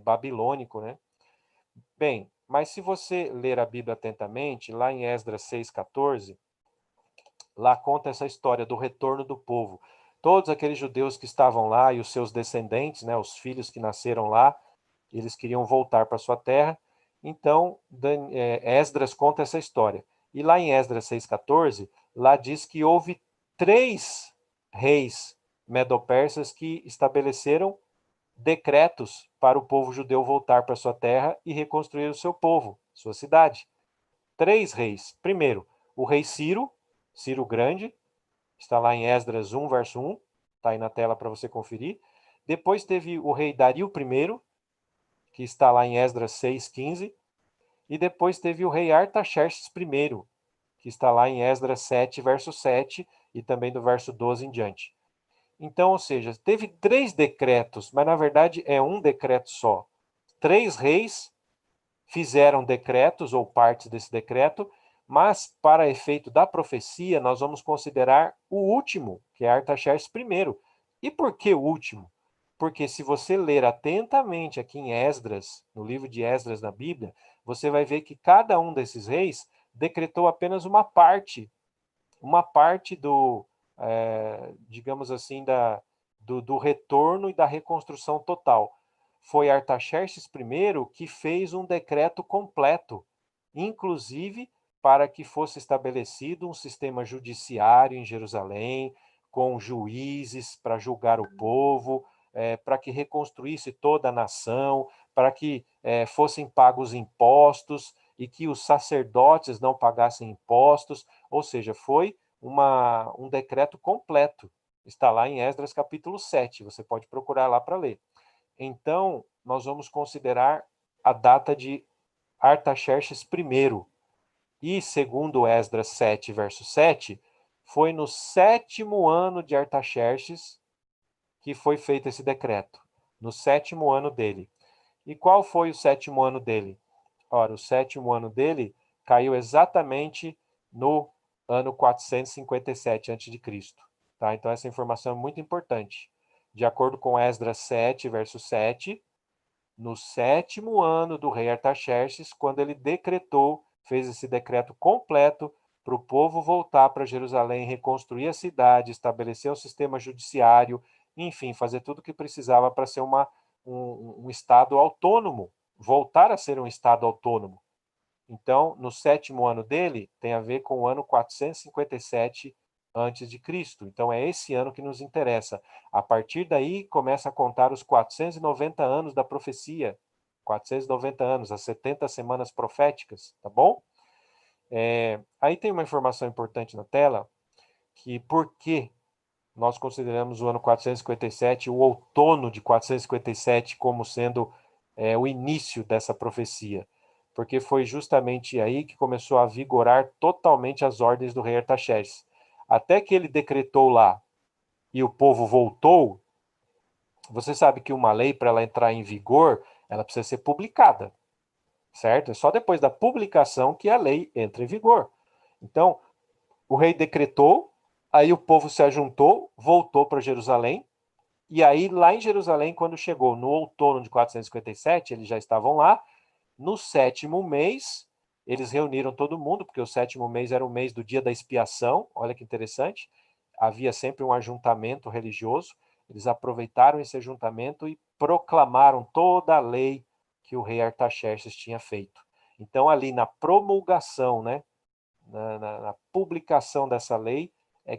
babilônico, né? Bem, mas se você ler a Bíblia atentamente, lá em Esdras 6,14, lá conta essa história do retorno do povo. Todos aqueles judeus que estavam lá e os seus descendentes, né, os filhos que nasceram lá, eles queriam voltar para sua terra. Então, Esdras conta essa história. E lá em Esdras 6,14, lá diz que houve 3 reis medo-persas que estabeleceram decretos para o povo judeu voltar para sua terra e reconstruir o seu povo, sua cidade. 3 reis. Primeiro, o rei Ciro, Ciro Grande, está lá em Esdras 1, verso 1, está aí na tela para você conferir. Depois teve o rei Dario I, que está lá em Esdras 6:15, e depois teve o rei Artaxerxes I, que está lá em Esdras 7, verso 7, e também do verso 12 em diante. Então, ou seja, teve 3 decretos, mas na verdade é um decreto só. 3 reis fizeram decretos ou partes desse decreto, mas para efeito da profecia, nós vamos considerar o último, que é Artaxerxes I. E por que o último? Porque se você ler atentamente aqui em Esdras, no livro de Esdras na Bíblia, você vai ver que cada um desses reis decretou apenas uma parte do, digamos assim, do retorno e da reconstrução total. Foi Artaxerxes I que fez um decreto completo, inclusive para que fosse estabelecido um sistema judiciário em Jerusalém, com juízes para julgar o povo, para que reconstruísse toda a nação, para que fossem pagos impostos e que os sacerdotes não pagassem impostos, ou seja, foi um decreto completo. Está lá em Esdras capítulo 7, você pode procurar lá para ler. Então, nós vamos considerar a data de Artaxerxes I. E, segundo Esdras 7, verso 7, foi no 7º ano de Artaxerxes que foi feito esse decreto. No 7º ano dele. E qual foi o 7º ano dele? Ora, o 7º ano dele caiu exatamente no ano 457 a.C. Tá? Então, essa informação é muito importante. De acordo com Esdras 7, verso 7, no 7º ano do rei Artaxerxes, quando ele decretou, fez esse decreto completo para o povo voltar para Jerusalém, reconstruir a cidade, estabelecer um sistema judiciário, enfim, fazer tudo o que precisava para ser uma um estado autônomo, voltar a ser um estado autônomo. Então, no 7º ano dele, tem a ver com o ano 457 antes de Cristo. Então, é esse ano que nos interessa. A partir daí, começa a contar os 490 anos da profecia. 490 anos, as 70 semanas proféticas, tá bom? Aí tem uma informação importante na tela, que por que nós consideramos o ano 457, o outono de 457, como sendo o início dessa profecia. Porque foi justamente aí que começou a vigorar totalmente as ordens do rei Artaxerxes. Até que ele decretou lá e o povo voltou, você sabe que uma lei, para ela entrar em vigor, ela precisa ser publicada, certo? É só depois da publicação que a lei entra em vigor. Então, o rei decretou, aí o povo se ajuntou, voltou para Jerusalém, e aí lá em Jerusalém, quando chegou no outono de 457, eles já estavam lá, no 7º mês, eles reuniram todo mundo, porque o 7º mês era o mês do dia da expiação, olha que interessante, havia sempre um ajuntamento religioso, eles aproveitaram esse ajuntamento e proclamaram toda a lei que o rei Artaxerxes tinha feito. Então ali na promulgação, né, na publicação dessa lei, é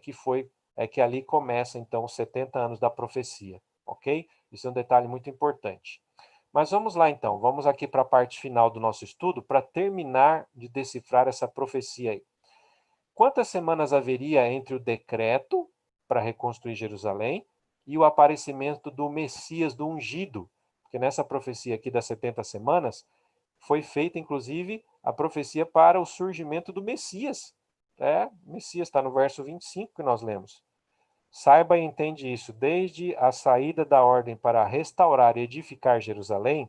que ali começa então os 70 anos da profecia, ok? Isso é um detalhe muito importante. Mas vamos lá então, vamos aqui para a parte final do nosso estudo para terminar de decifrar essa profecia aí. Quantas semanas haveria entre o decreto para reconstruir Jerusalém e o aparecimento do Messias, do ungido? Porque nessa profecia aqui das 70 semanas, foi feita inclusive a profecia para o surgimento do Messias. Messias está no verso 25 que nós lemos. Saiba e entende isso, desde a saída da ordem para restaurar e edificar Jerusalém,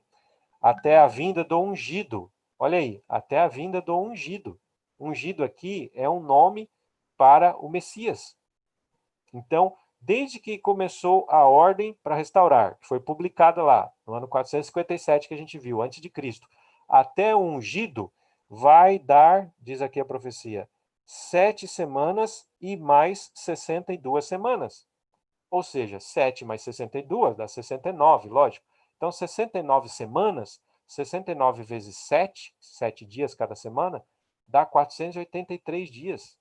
até a vinda do ungido. Olha aí, até a vinda do ungido. Ungido aqui é um nome para o Messias. Então, desde que começou a ordem para restaurar, que foi publicada lá, no ano 457 que a gente viu, antes de Cristo, até o ungido, vai dar, diz aqui a profecia, 7 semanas e mais 62 semanas. Ou seja, 7 mais 62 dá 69, lógico. Então, 69 semanas, 69 vezes 7, 7 dias cada semana, dá 483 dias.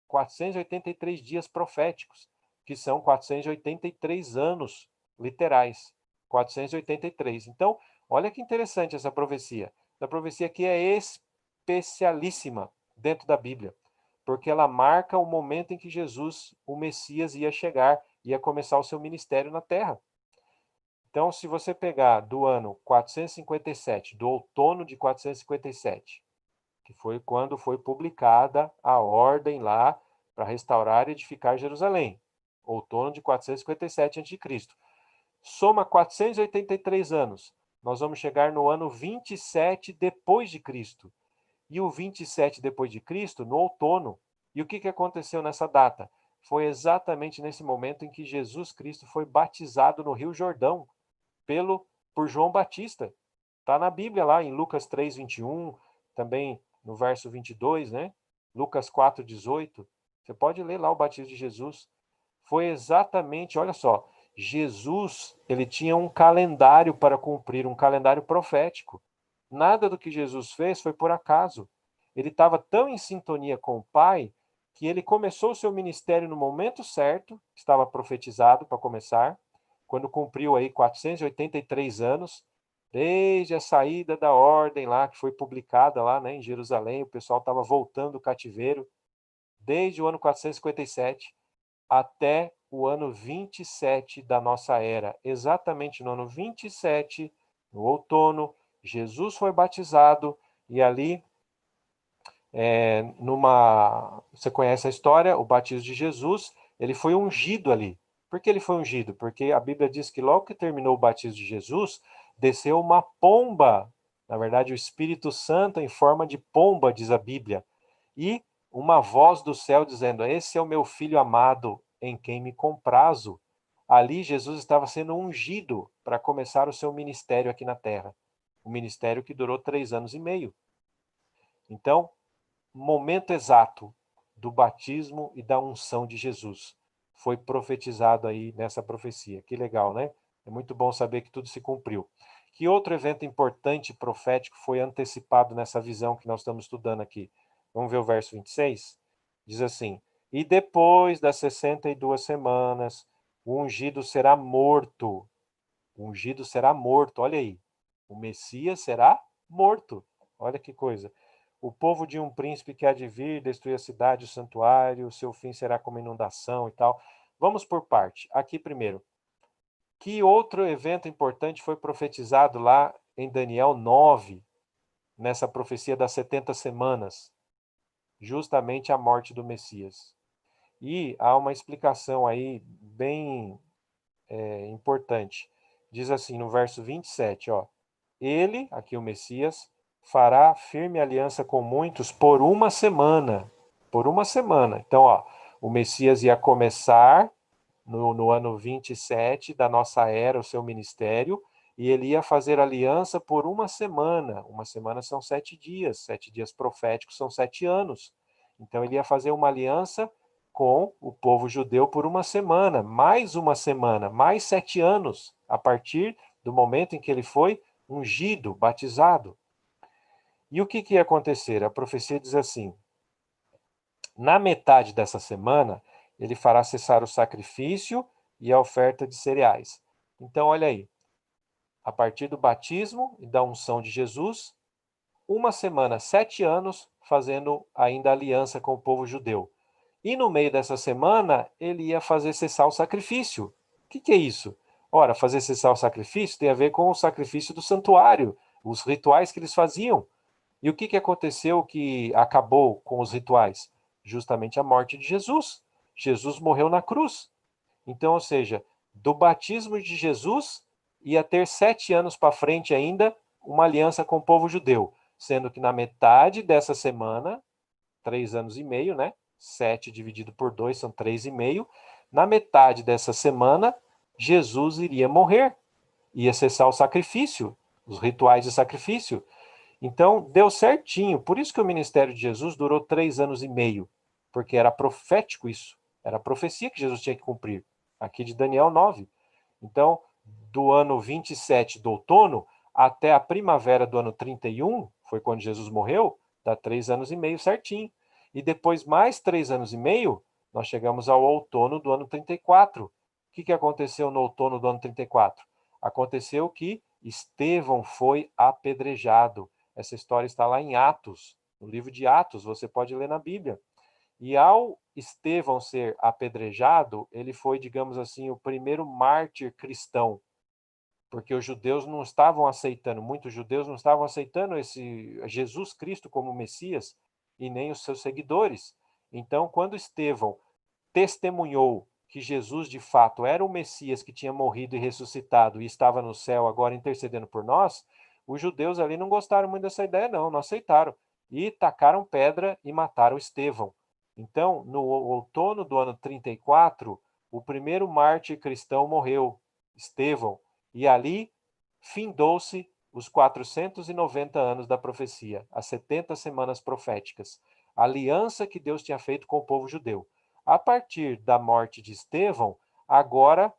483 dias proféticos, que são 483 anos literais. 483. Então, olha que interessante essa profecia. A profecia aqui é especialíssima dentro da Bíblia, porque ela marca o momento em que Jesus, o Messias, ia chegar, ia começar o seu ministério na Terra. Então, se você pegar do ano 457, do outono de 457, que foi quando foi publicada a ordem lá para restaurar e edificar Jerusalém, outono de 457 a.C. Soma 483 anos, nós vamos chegar no ano 27 depois de Cristo. E o 27 depois de Cristo, no outono. E o que aconteceu nessa data? Foi exatamente nesse momento em que Jesus Cristo foi batizado no Rio Jordão por João Batista. Está na Bíblia lá em Lucas 3:21, também no verso 22, né? Lucas 4:18. Você pode ler lá o batismo de Jesus. Foi exatamente, olha só, Jesus, ele tinha um calendário para cumprir, um calendário profético. Nada do que Jesus fez foi por acaso. Ele estava tão em sintonia com o Pai que ele começou o seu ministério no momento certo, estava profetizado para começar, quando cumpriu aí 483 anos, desde a saída da ordem lá, que foi publicada lá, né, em Jerusalém, o pessoal estava voltando do cativeiro, desde o ano 457 até o ano 27 da nossa era. Exatamente no ano 27, no outono, Jesus foi batizado e ali, você conhece a história, o batismo de Jesus, ele foi ungido ali. Por que ele foi ungido? Porque a Bíblia diz que logo que terminou o batismo de Jesus, desceu uma pomba, na verdade o Espírito Santo em forma de pomba, diz a Bíblia, e uma voz do céu dizendo: esse é o meu filho amado, em quem me comprazo. Ali Jesus estava sendo ungido para começar o seu ministério aqui na terra. Um ministério que durou 3 anos e meio. Então, momento exato do batismo e da unção de Jesus foi profetizado aí nessa profecia. Que legal, né? É muito bom saber que tudo se cumpriu. Que outro evento importante profético foi antecipado nessa visão que nós estamos estudando aqui? Vamos ver o verso 26? Diz assim: E depois das 62 semanas, o ungido será morto. O ungido será morto, olha aí. O Messias será morto. Olha que coisa. O povo de um príncipe que há de vir, destruir a cidade, o santuário, o seu fim será como inundação e tal. Vamos por parte. Aqui primeiro. Que outro evento importante foi profetizado lá em Daniel 9, nessa profecia das 70 semanas? Justamente a morte do Messias. E há uma explicação aí bem importante. Diz assim no verso 27, ó. Ele, aqui o Messias, fará firme aliança com muitos por uma semana. Por uma semana. Então, ó, o Messias ia começar no ano 27 da nossa era, o seu ministério, e ele ia fazer aliança por uma semana. Uma semana são 7 dias proféticos são 7 anos. Então, ele ia fazer uma aliança com o povo judeu por uma semana, mais 7 anos, a partir do momento em que ele foi ungido, batizado. E o que ia acontecer? A profecia diz assim: na metade dessa semana, ele fará cessar o sacrifício e a oferta de cereais. Então, olha aí, a partir do batismo e da unção de Jesus, uma semana, 7 anos, fazendo ainda aliança com o povo judeu. E no meio dessa semana, ele ia fazer cessar o sacrifício. O que é isso? Ora, fazer cessar o sacrifício tem a ver com o sacrifício do santuário, os rituais que eles faziam. E o que aconteceu que acabou com os rituais? Justamente a morte de Jesus. Jesus morreu na cruz. Então, ou seja, do batismo de Jesus ia ter 7 anos para frente ainda uma aliança com o povo judeu, sendo que na metade dessa semana, 3 anos e meio, né? 7 dividido por 2 são 3,5. Na metade dessa semana, Jesus iria morrer, ia cessar o sacrifício, os rituais de sacrifício. Então, deu certinho. Por isso que o ministério de Jesus durou 3 anos e meio, porque era profético isso. Era a profecia que Jesus tinha que cumprir. Aqui de Daniel 9. Então, do ano 27 do outono até a primavera do ano 31, foi quando Jesus morreu, dá 3 anos e meio certinho. E depois mais 3 anos e meio, nós chegamos ao outono do ano 34. O que aconteceu no outono do ano 34? Aconteceu que Estevão foi apedrejado. Essa história está lá em Atos, no livro de Atos, você pode ler na Bíblia. E ao Estevão ser apedrejado, ele foi, digamos assim, o primeiro mártir cristão, porque os judeus não estavam aceitando, muitos judeus não estavam aceitando esse Jesus Cristo como Messias e nem os seus seguidores. Então, quando Estevão testemunhou que Jesus de fato era o Messias que tinha morrido e ressuscitado e estava no céu agora intercedendo por nós, os judeus ali não gostaram muito dessa ideia, não aceitaram. E tacaram pedra e mataram Estevão. Então, no outono do ano 34, o primeiro mártir cristão morreu, Estevão, e ali findou-se os 490 anos da profecia, as 70 semanas proféticas, a aliança que Deus tinha feito com o povo judeu. A partir da morte de Estevão, agora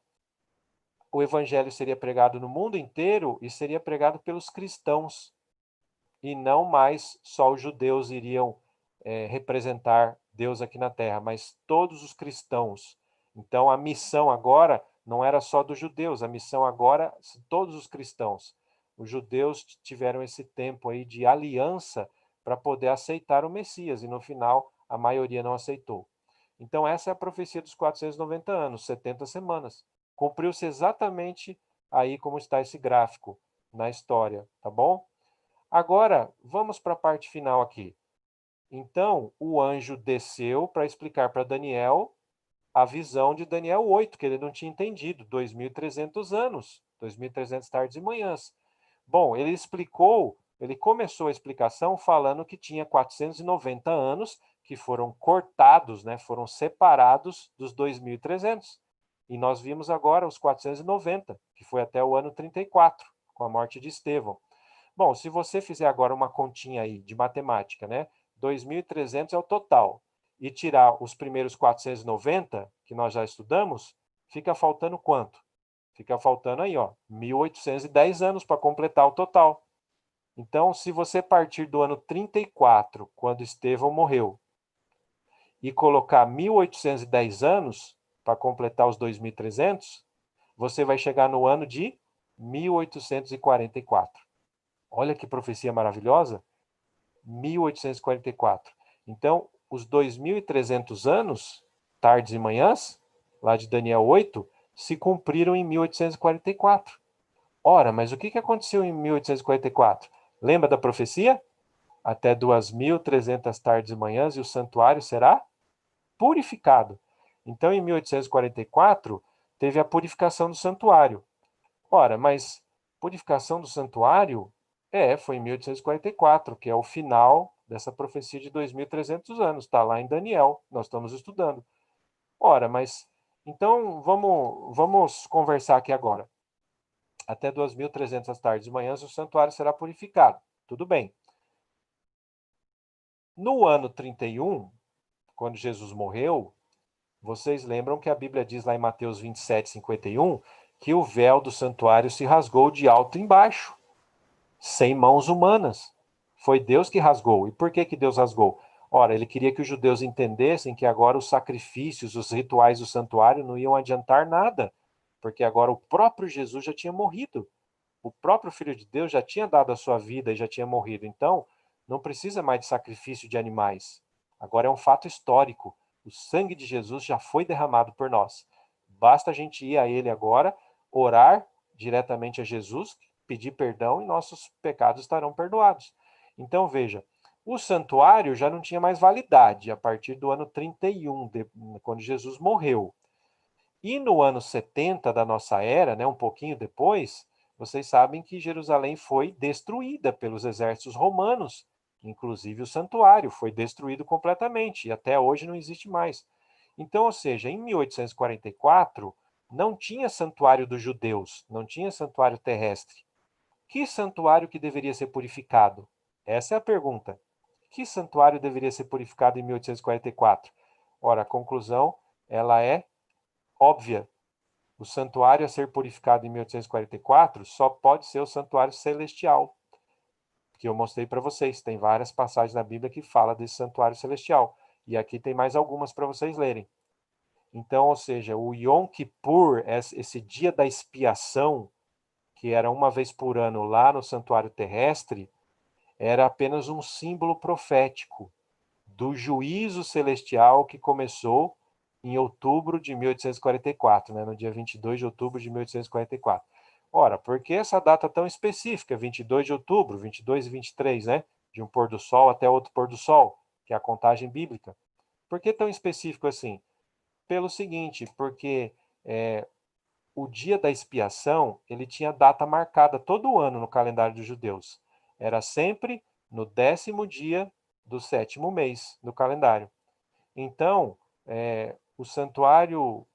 o evangelho seria pregado no mundo inteiro e seria pregado pelos cristãos. E não mais só os judeus iriam representar Deus aqui na terra, mas todos os cristãos. Então a missão agora não era só dos judeus, a missão agora todos os cristãos. Os judeus tiveram esse tempo aí de aliança para poder aceitar o Messias e no final a maioria não aceitou. Então essa é a profecia dos 490 anos, 70 semanas. Cumpriu-se exatamente aí como está esse gráfico na história, tá bom? Agora, vamos para a parte final aqui. Então, o anjo desceu para explicar para Daniel a visão de Daniel 8, que ele não tinha entendido, 2.300 anos, 2.300 tardes e manhãs. Bom, ele começou a explicação falando que tinha 490 anos que foram cortados, né, foram separados dos 2.300. E nós vimos agora os 490, que foi até o ano 34, com a morte de Estevão. Bom, se você fizer agora uma continha aí de matemática, né? 2.300 é o total. E tirar os primeiros 490, que nós já estudamos, fica faltando quanto? Fica faltando aí, ó, 1810 anos para completar o total. Então, se você partir do ano 34, quando Estevão morreu, e colocar 1810 anos para completar os 2300, você vai chegar no ano de 1844. Olha que profecia maravilhosa! 1844. Então, os 2300 anos, tardes e manhãs, lá de Daniel 8, se cumpriram em 1844. Ora, mas o que aconteceu em 1844? Lembra da profecia? Até 2300 tardes e manhãs e o santuário será purificado. Então, em 1844, teve a purificação do santuário. Ora, mas purificação do santuário foi em 1844, que é o final dessa profecia de 2300 anos, está lá em Daniel, nós estamos estudando. Ora, mas então vamos conversar aqui agora. Até 2300 tardes e manhãs o santuário será purificado. Tudo bem. No ano 31, quando Jesus morreu, vocês lembram que a Bíblia diz lá em Mateus 27, 51, que o véu do santuário se rasgou de alto embaixo, sem mãos humanas. Foi Deus que rasgou. E por que Deus rasgou? Ora, ele queria que os judeus entendessem que agora os sacrifícios, os rituais do santuário não iam adiantar nada, porque agora o próprio Jesus já tinha morrido. O próprio Filho de Deus já tinha dado a sua vida e já tinha morrido. Então, não precisa mais de sacrifício de animais. Agora é um fato histórico. O sangue de Jesus já foi derramado por nós. Basta a gente ir a ele agora, orar diretamente a Jesus, pedir perdão e nossos pecados estarão perdoados. Então, veja, o santuário já não tinha mais validade a partir do ano 31, quando Jesus morreu. E no ano 70 da nossa era, né, um pouquinho depois, vocês sabem que Jerusalém foi destruída pelos exércitos romanos, inclusive o santuário foi destruído completamente e até hoje não existe mais. Então, ou seja, em 1844 não tinha santuário dos judeus, não tinha santuário terrestre. Que santuário que deveria ser purificado? Essa é a pergunta. Que santuário deveria ser purificado em 1844? Ora, a conclusão ela é óbvia. O santuário a ser purificado em 1844 só pode ser o santuário celestial, que eu mostrei para vocês. Tem várias passagens na Bíblia que fala desse santuário celestial. E aqui tem mais algumas para vocês lerem. Então, ou seja, o Yom Kippur, esse dia da expiação, que era uma vez por ano lá no santuário terrestre, era apenas um símbolo profético do juízo celestial que começou em outubro de 1844, né, no dia 22 de outubro de 1844. Ora, por que essa data tão específica, 22 de outubro, 22 e 23, né, de um pôr do sol até outro pôr do sol, que é a contagem bíblica? Por que tão específico assim? Pelo seguinte, porque o dia da expiação, ele tinha data marcada todo ano no calendário dos judeus. Era sempre no 10º dia do 7º mês do calendário. Então, o santuário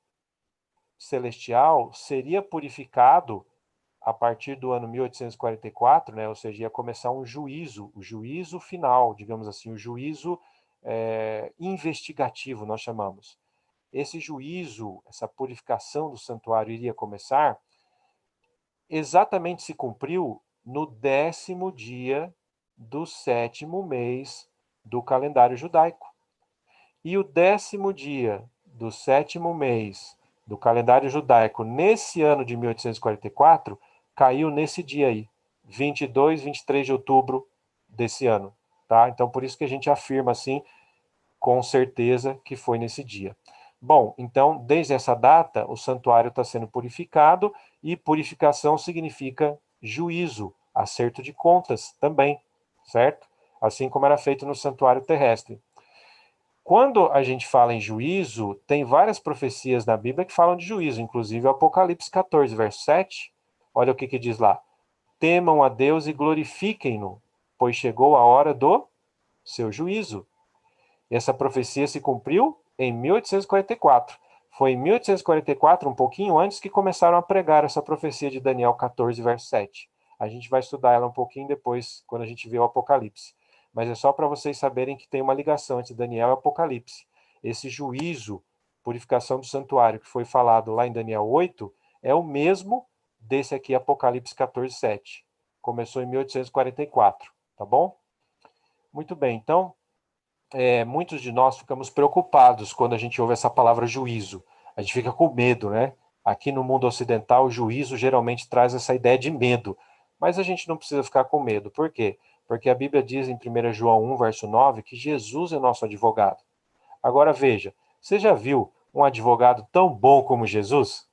celestial seria purificado a partir do ano 1844, né? Ou seja, ia começar um juízo, o juízo final, digamos assim, o juízo investigativo, nós chamamos. Esse juízo, essa purificação do santuário iria começar, exatamente se cumpriu no 10º dia do 7º mês do calendário judaico. E o 10º dia do 7º mês do calendário judaico, nesse ano de 1844, caiu nesse dia aí, 22, 23 de outubro desse ano. Tá? Então, por isso que a gente afirma assim, com certeza, que foi nesse dia. Bom, então, desde essa data, o santuário está sendo purificado, e purificação significa juízo, acerto de contas também, certo? Assim como era feito no santuário terrestre. Quando a gente fala em juízo, tem várias profecias na Bíblia que falam de juízo, inclusive o Apocalipse 14, verso 7. Olha o que diz lá. Temam a Deus e glorifiquem-no, pois chegou a hora do seu juízo. E essa profecia se cumpriu em 1844. Foi em 1844, um pouquinho antes, que começaram a pregar essa profecia de Daniel 14, verso 7. A gente vai estudar ela um pouquinho depois, quando a gente vê o Apocalipse. Mas é só para vocês saberem que tem uma ligação entre Daniel e Apocalipse. Esse juízo, purificação do santuário, que foi falado lá em Daniel 8, é o mesmo desse aqui, Apocalipse 14:7. Começou em 1844, tá bom? Muito bem, então, muitos de nós ficamos preocupados quando a gente ouve essa palavra juízo. A gente fica com medo, né? Aqui no mundo ocidental, o juízo geralmente traz essa ideia de medo. Mas a gente não precisa ficar com medo. Por quê? Porque a Bíblia diz em 1 João 1, verso 9, que Jesus é nosso advogado. Agora veja, você já viu um advogado tão bom como Jesus?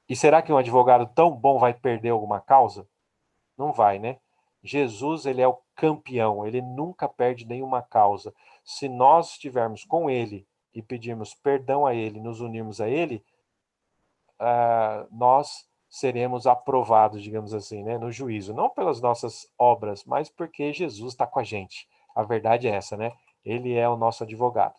E será que um advogado tão bom vai perder alguma causa? Não vai, né? Jesus, ele é o campeão, ele nunca perde nenhuma causa. Se nós estivermos com ele e pedirmos perdão a ele, nos unirmos a ele, nós seremos aprovados, digamos assim, né, no juízo. Não pelas nossas obras, mas porque Jesus está com a gente. A verdade é essa, né? Ele é o nosso advogado.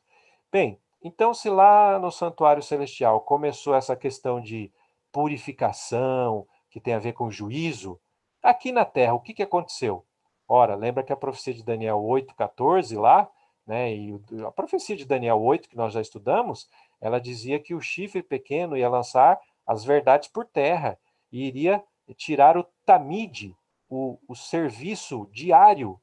Bem, então se lá no santuário celestial começou essa questão de purificação, que tem a ver com juízo, aqui na terra, o que aconteceu? Ora, lembra que a profecia de Daniel 8:14 lá, né, e a profecia de Daniel 8, que nós já estudamos, ela dizia que o chifre pequeno ia lançar as verdades por terra e iria tirar o tamide, o serviço diário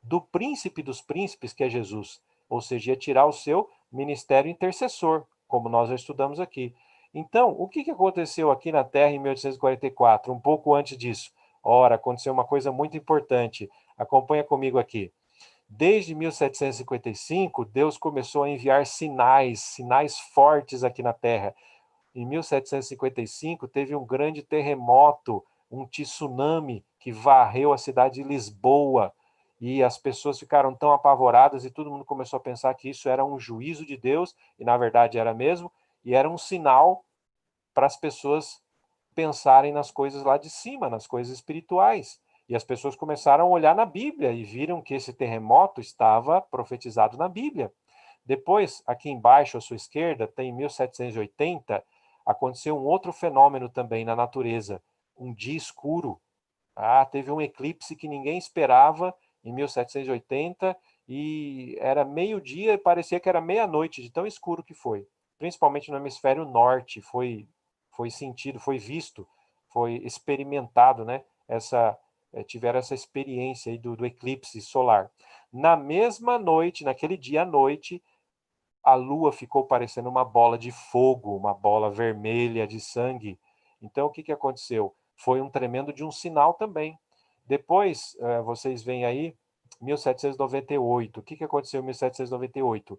do príncipe dos príncipes, que é Jesus. Ou seja, ia tirar o seu ministério intercessor, como nós já estudamos aqui. Então, o que aconteceu aqui na Terra em 1844, um pouco antes disso? Ora, aconteceu uma coisa muito importante. Acompanha comigo aqui. Desde 1755, Deus começou a enviar sinais fortes aqui na Terra. Em 1755, teve um grande terremoto, um tsunami que varreu a cidade de Lisboa. E as pessoas ficaram tão apavoradas e todo mundo começou a pensar que isso era um juízo de Deus, e na verdade era mesmo, e era um sinal para as pessoas pensarem nas coisas lá de cima, nas coisas espirituais. E as pessoas começaram a olhar na Bíblia e viram que esse terremoto estava profetizado na Bíblia. Depois, aqui embaixo, à sua esquerda, tem 1780, aconteceu um outro fenômeno também na natureza, um dia escuro. Teve um eclipse que ninguém esperava em 1780 e era meio-dia e parecia que era meia-noite, de tão escuro que foi. Principalmente no hemisfério norte, foi sentido, foi visto, foi experimentado, né? Tiveram essa experiência aí do eclipse solar. Na mesma noite, naquele dia à noite, a lua ficou parecendo uma bola de fogo, uma bola vermelha de sangue. Então, o que aconteceu? Foi um tremendo de um sinal também. Depois, vocês veem aí, 1798. O que aconteceu em 1798?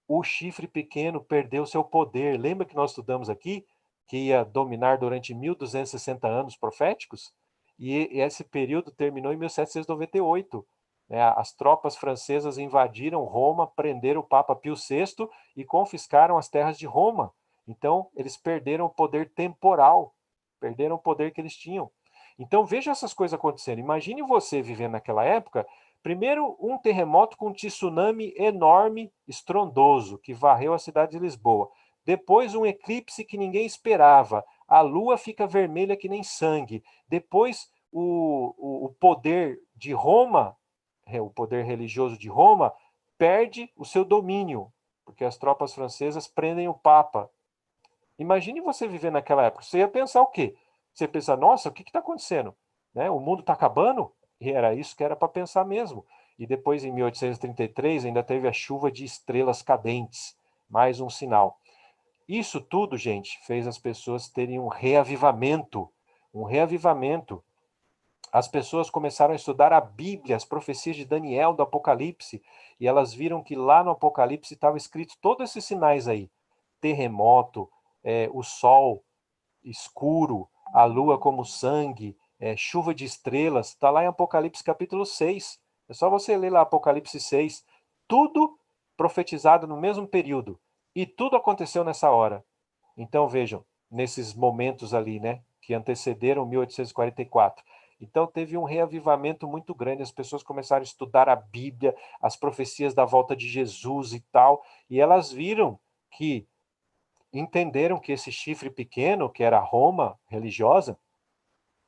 O chifre pequeno perdeu seu poder. Lembra que nós estudamos aqui que ia dominar durante 1260 anos proféticos? E esse período terminou em 1798. Né? As tropas francesas invadiram Roma, prenderam o Papa Pio VI e confiscaram as terras de Roma. Então, eles perderam o poder temporal, perderam o poder que eles tinham. Então, veja essas coisas acontecendo. Imagine você vivendo naquela época. Primeiro, um terremoto com um tsunami enorme, estrondoso, que varreu a cidade de Lisboa. Depois, um eclipse que ninguém esperava. A lua fica vermelha que nem sangue. Depois, o poder de Roma, o poder religioso de Roma, perde o seu domínio, porque as tropas francesas prendem o Papa. Imagine você viver naquela época. Você ia pensar o quê? Você ia pensar, nossa, o que está acontecendo? Né? O mundo está acabando? E era isso que era para pensar mesmo. E depois, em 1833, ainda teve a chuva de estrelas cadentes. Mais um sinal. Isso tudo, gente, fez as pessoas terem um reavivamento. Um reavivamento. As pessoas começaram a estudar a Bíblia, as profecias de Daniel, do Apocalipse, e elas viram que lá no Apocalipse estava escrito todos esses sinais aí. Terremoto, o sol escuro, a lua como sangue, chuva de estrelas, está lá em Apocalipse capítulo 6. É só você ler lá Apocalipse 6. Tudo profetizado no mesmo período. E tudo aconteceu nessa hora. Então vejam, nesses momentos ali, né, que antecederam 1844. Então teve um reavivamento muito grande, as pessoas começaram a estudar a Bíblia, as profecias da volta de Jesus e tal, e elas viram que entenderam que esse chifre pequeno, que era Roma religiosa,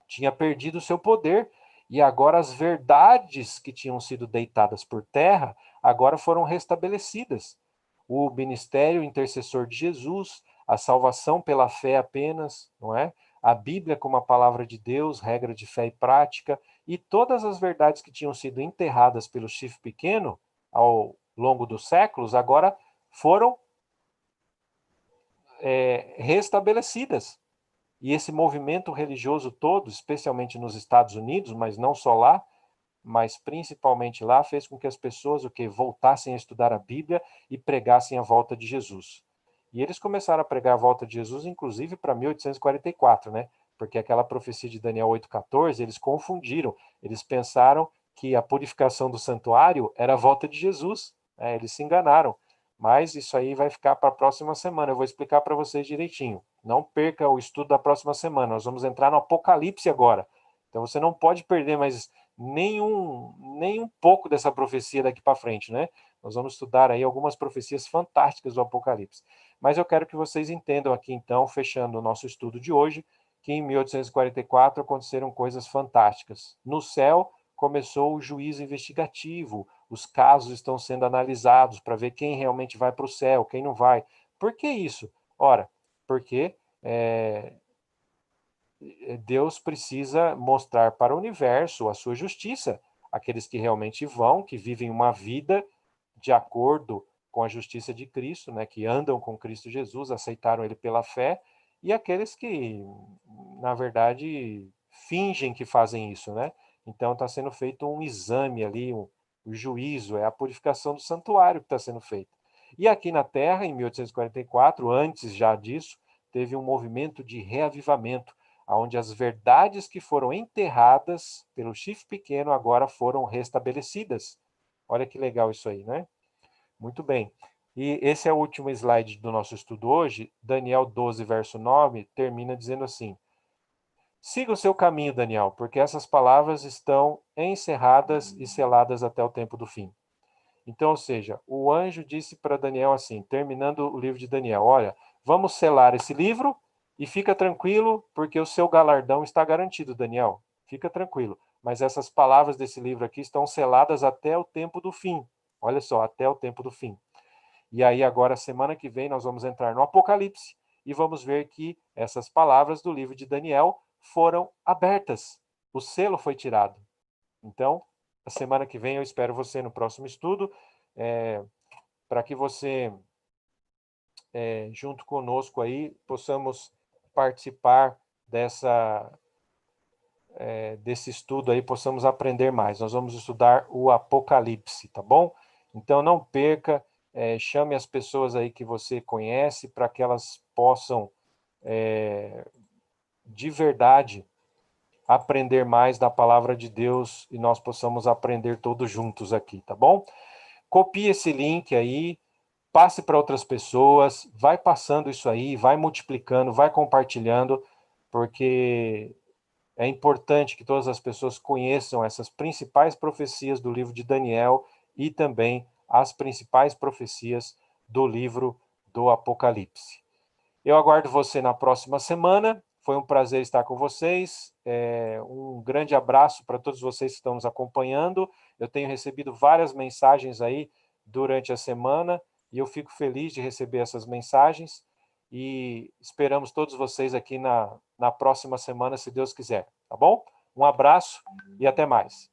tinha perdido o seu poder e agora as verdades que tinham sido deitadas por terra agora foram restabelecidas. O ministério intercessor de Jesus, a salvação pela fé apenas, não é? A Bíblia como a palavra de Deus, regra de fé e prática, e todas as verdades que tinham sido enterradas pelo chifre pequeno ao longo dos séculos, agora foram restabelecidas. E esse movimento religioso todo, especialmente nos Estados Unidos, mas não só lá, mas principalmente lá, fez com que as pessoas voltassem a estudar a Bíblia e pregassem a volta de Jesus. E eles começaram a pregar a volta de Jesus, inclusive para 1844, né? Porque aquela profecia de Daniel 8,14, eles confundiram. Eles pensaram que a purificação do santuário era a volta de Jesus. Né? Eles se enganaram. Mas isso aí vai ficar para a próxima semana. Eu vou explicar para vocês direitinho. Não perca o estudo da próxima semana. Nós vamos entrar no Apocalipse agora. Então você não pode perder mais nem um pouco dessa profecia daqui para frente, né? Nós vamos estudar aí algumas profecias fantásticas do Apocalipse. Mas eu quero que vocês entendam aqui, então, fechando o nosso estudo de hoje, que em 1844 aconteceram coisas fantásticas. No céu começou o juízo investigativo, os casos estão sendo analisados para ver quem realmente vai para o céu, quem não vai. Por que isso? Ora, porque Deus precisa mostrar para o universo a sua justiça. Aqueles que realmente vão, que vivem uma vida de acordo com a justiça de Cristo, né, que andam com Cristo Jesus, aceitaram ele pela fé, e aqueles que, na verdade, fingem que fazem isso, né? Então está sendo feito um exame ali, o juízo, é a purificação do santuário que está sendo feito. E aqui na Terra, em 1844, antes já disso, teve um movimento de reavivamento, onde as verdades que foram enterradas pelo chifre pequeno agora foram restabelecidas. Olha que legal isso aí, né? Muito bem. E esse é o último slide do nosso estudo hoje. Daniel 12, verso 9, termina dizendo assim: siga o seu caminho, Daniel, porque essas palavras estão encerradas e seladas até o tempo do fim. Então, ou seja, o anjo disse para Daniel assim, terminando o livro de Daniel: olha, vamos selar esse livro e fica tranquilo, porque o seu galardão está garantido, Daniel. Fica tranquilo. Mas essas palavras desse livro aqui estão seladas até o tempo do fim. Olha só, até o tempo do fim. E aí, agora, semana que vem, nós vamos entrar no Apocalipse e vamos ver que essas palavras do livro de Daniel foram abertas. O selo foi tirado. Então, a semana que vem eu espero você no próximo estudo, para que você, junto conosco aí, possamos participar desse estudo aí, possamos aprender mais. Nós vamos estudar o Apocalipse, tá bom? Então não perca, chame as pessoas aí que você conhece para que elas possam, de verdade, aprender mais da palavra de Deus e nós possamos aprender todos juntos aqui, tá bom? Copie esse link aí, passe para outras pessoas, vai passando isso aí, vai multiplicando, vai compartilhando, porque é importante que todas as pessoas conheçam essas principais profecias do livro de Daniel e também as principais profecias do livro do Apocalipse. Eu aguardo você na próxima semana. Foi um prazer estar com vocês. Um grande abraço para todos vocês que estão nos acompanhando. Eu tenho recebido várias mensagens aí durante a semana e eu fico feliz de receber essas mensagens e esperamos todos vocês aqui na próxima semana, se Deus quiser, tá bom? Um abraço e até mais.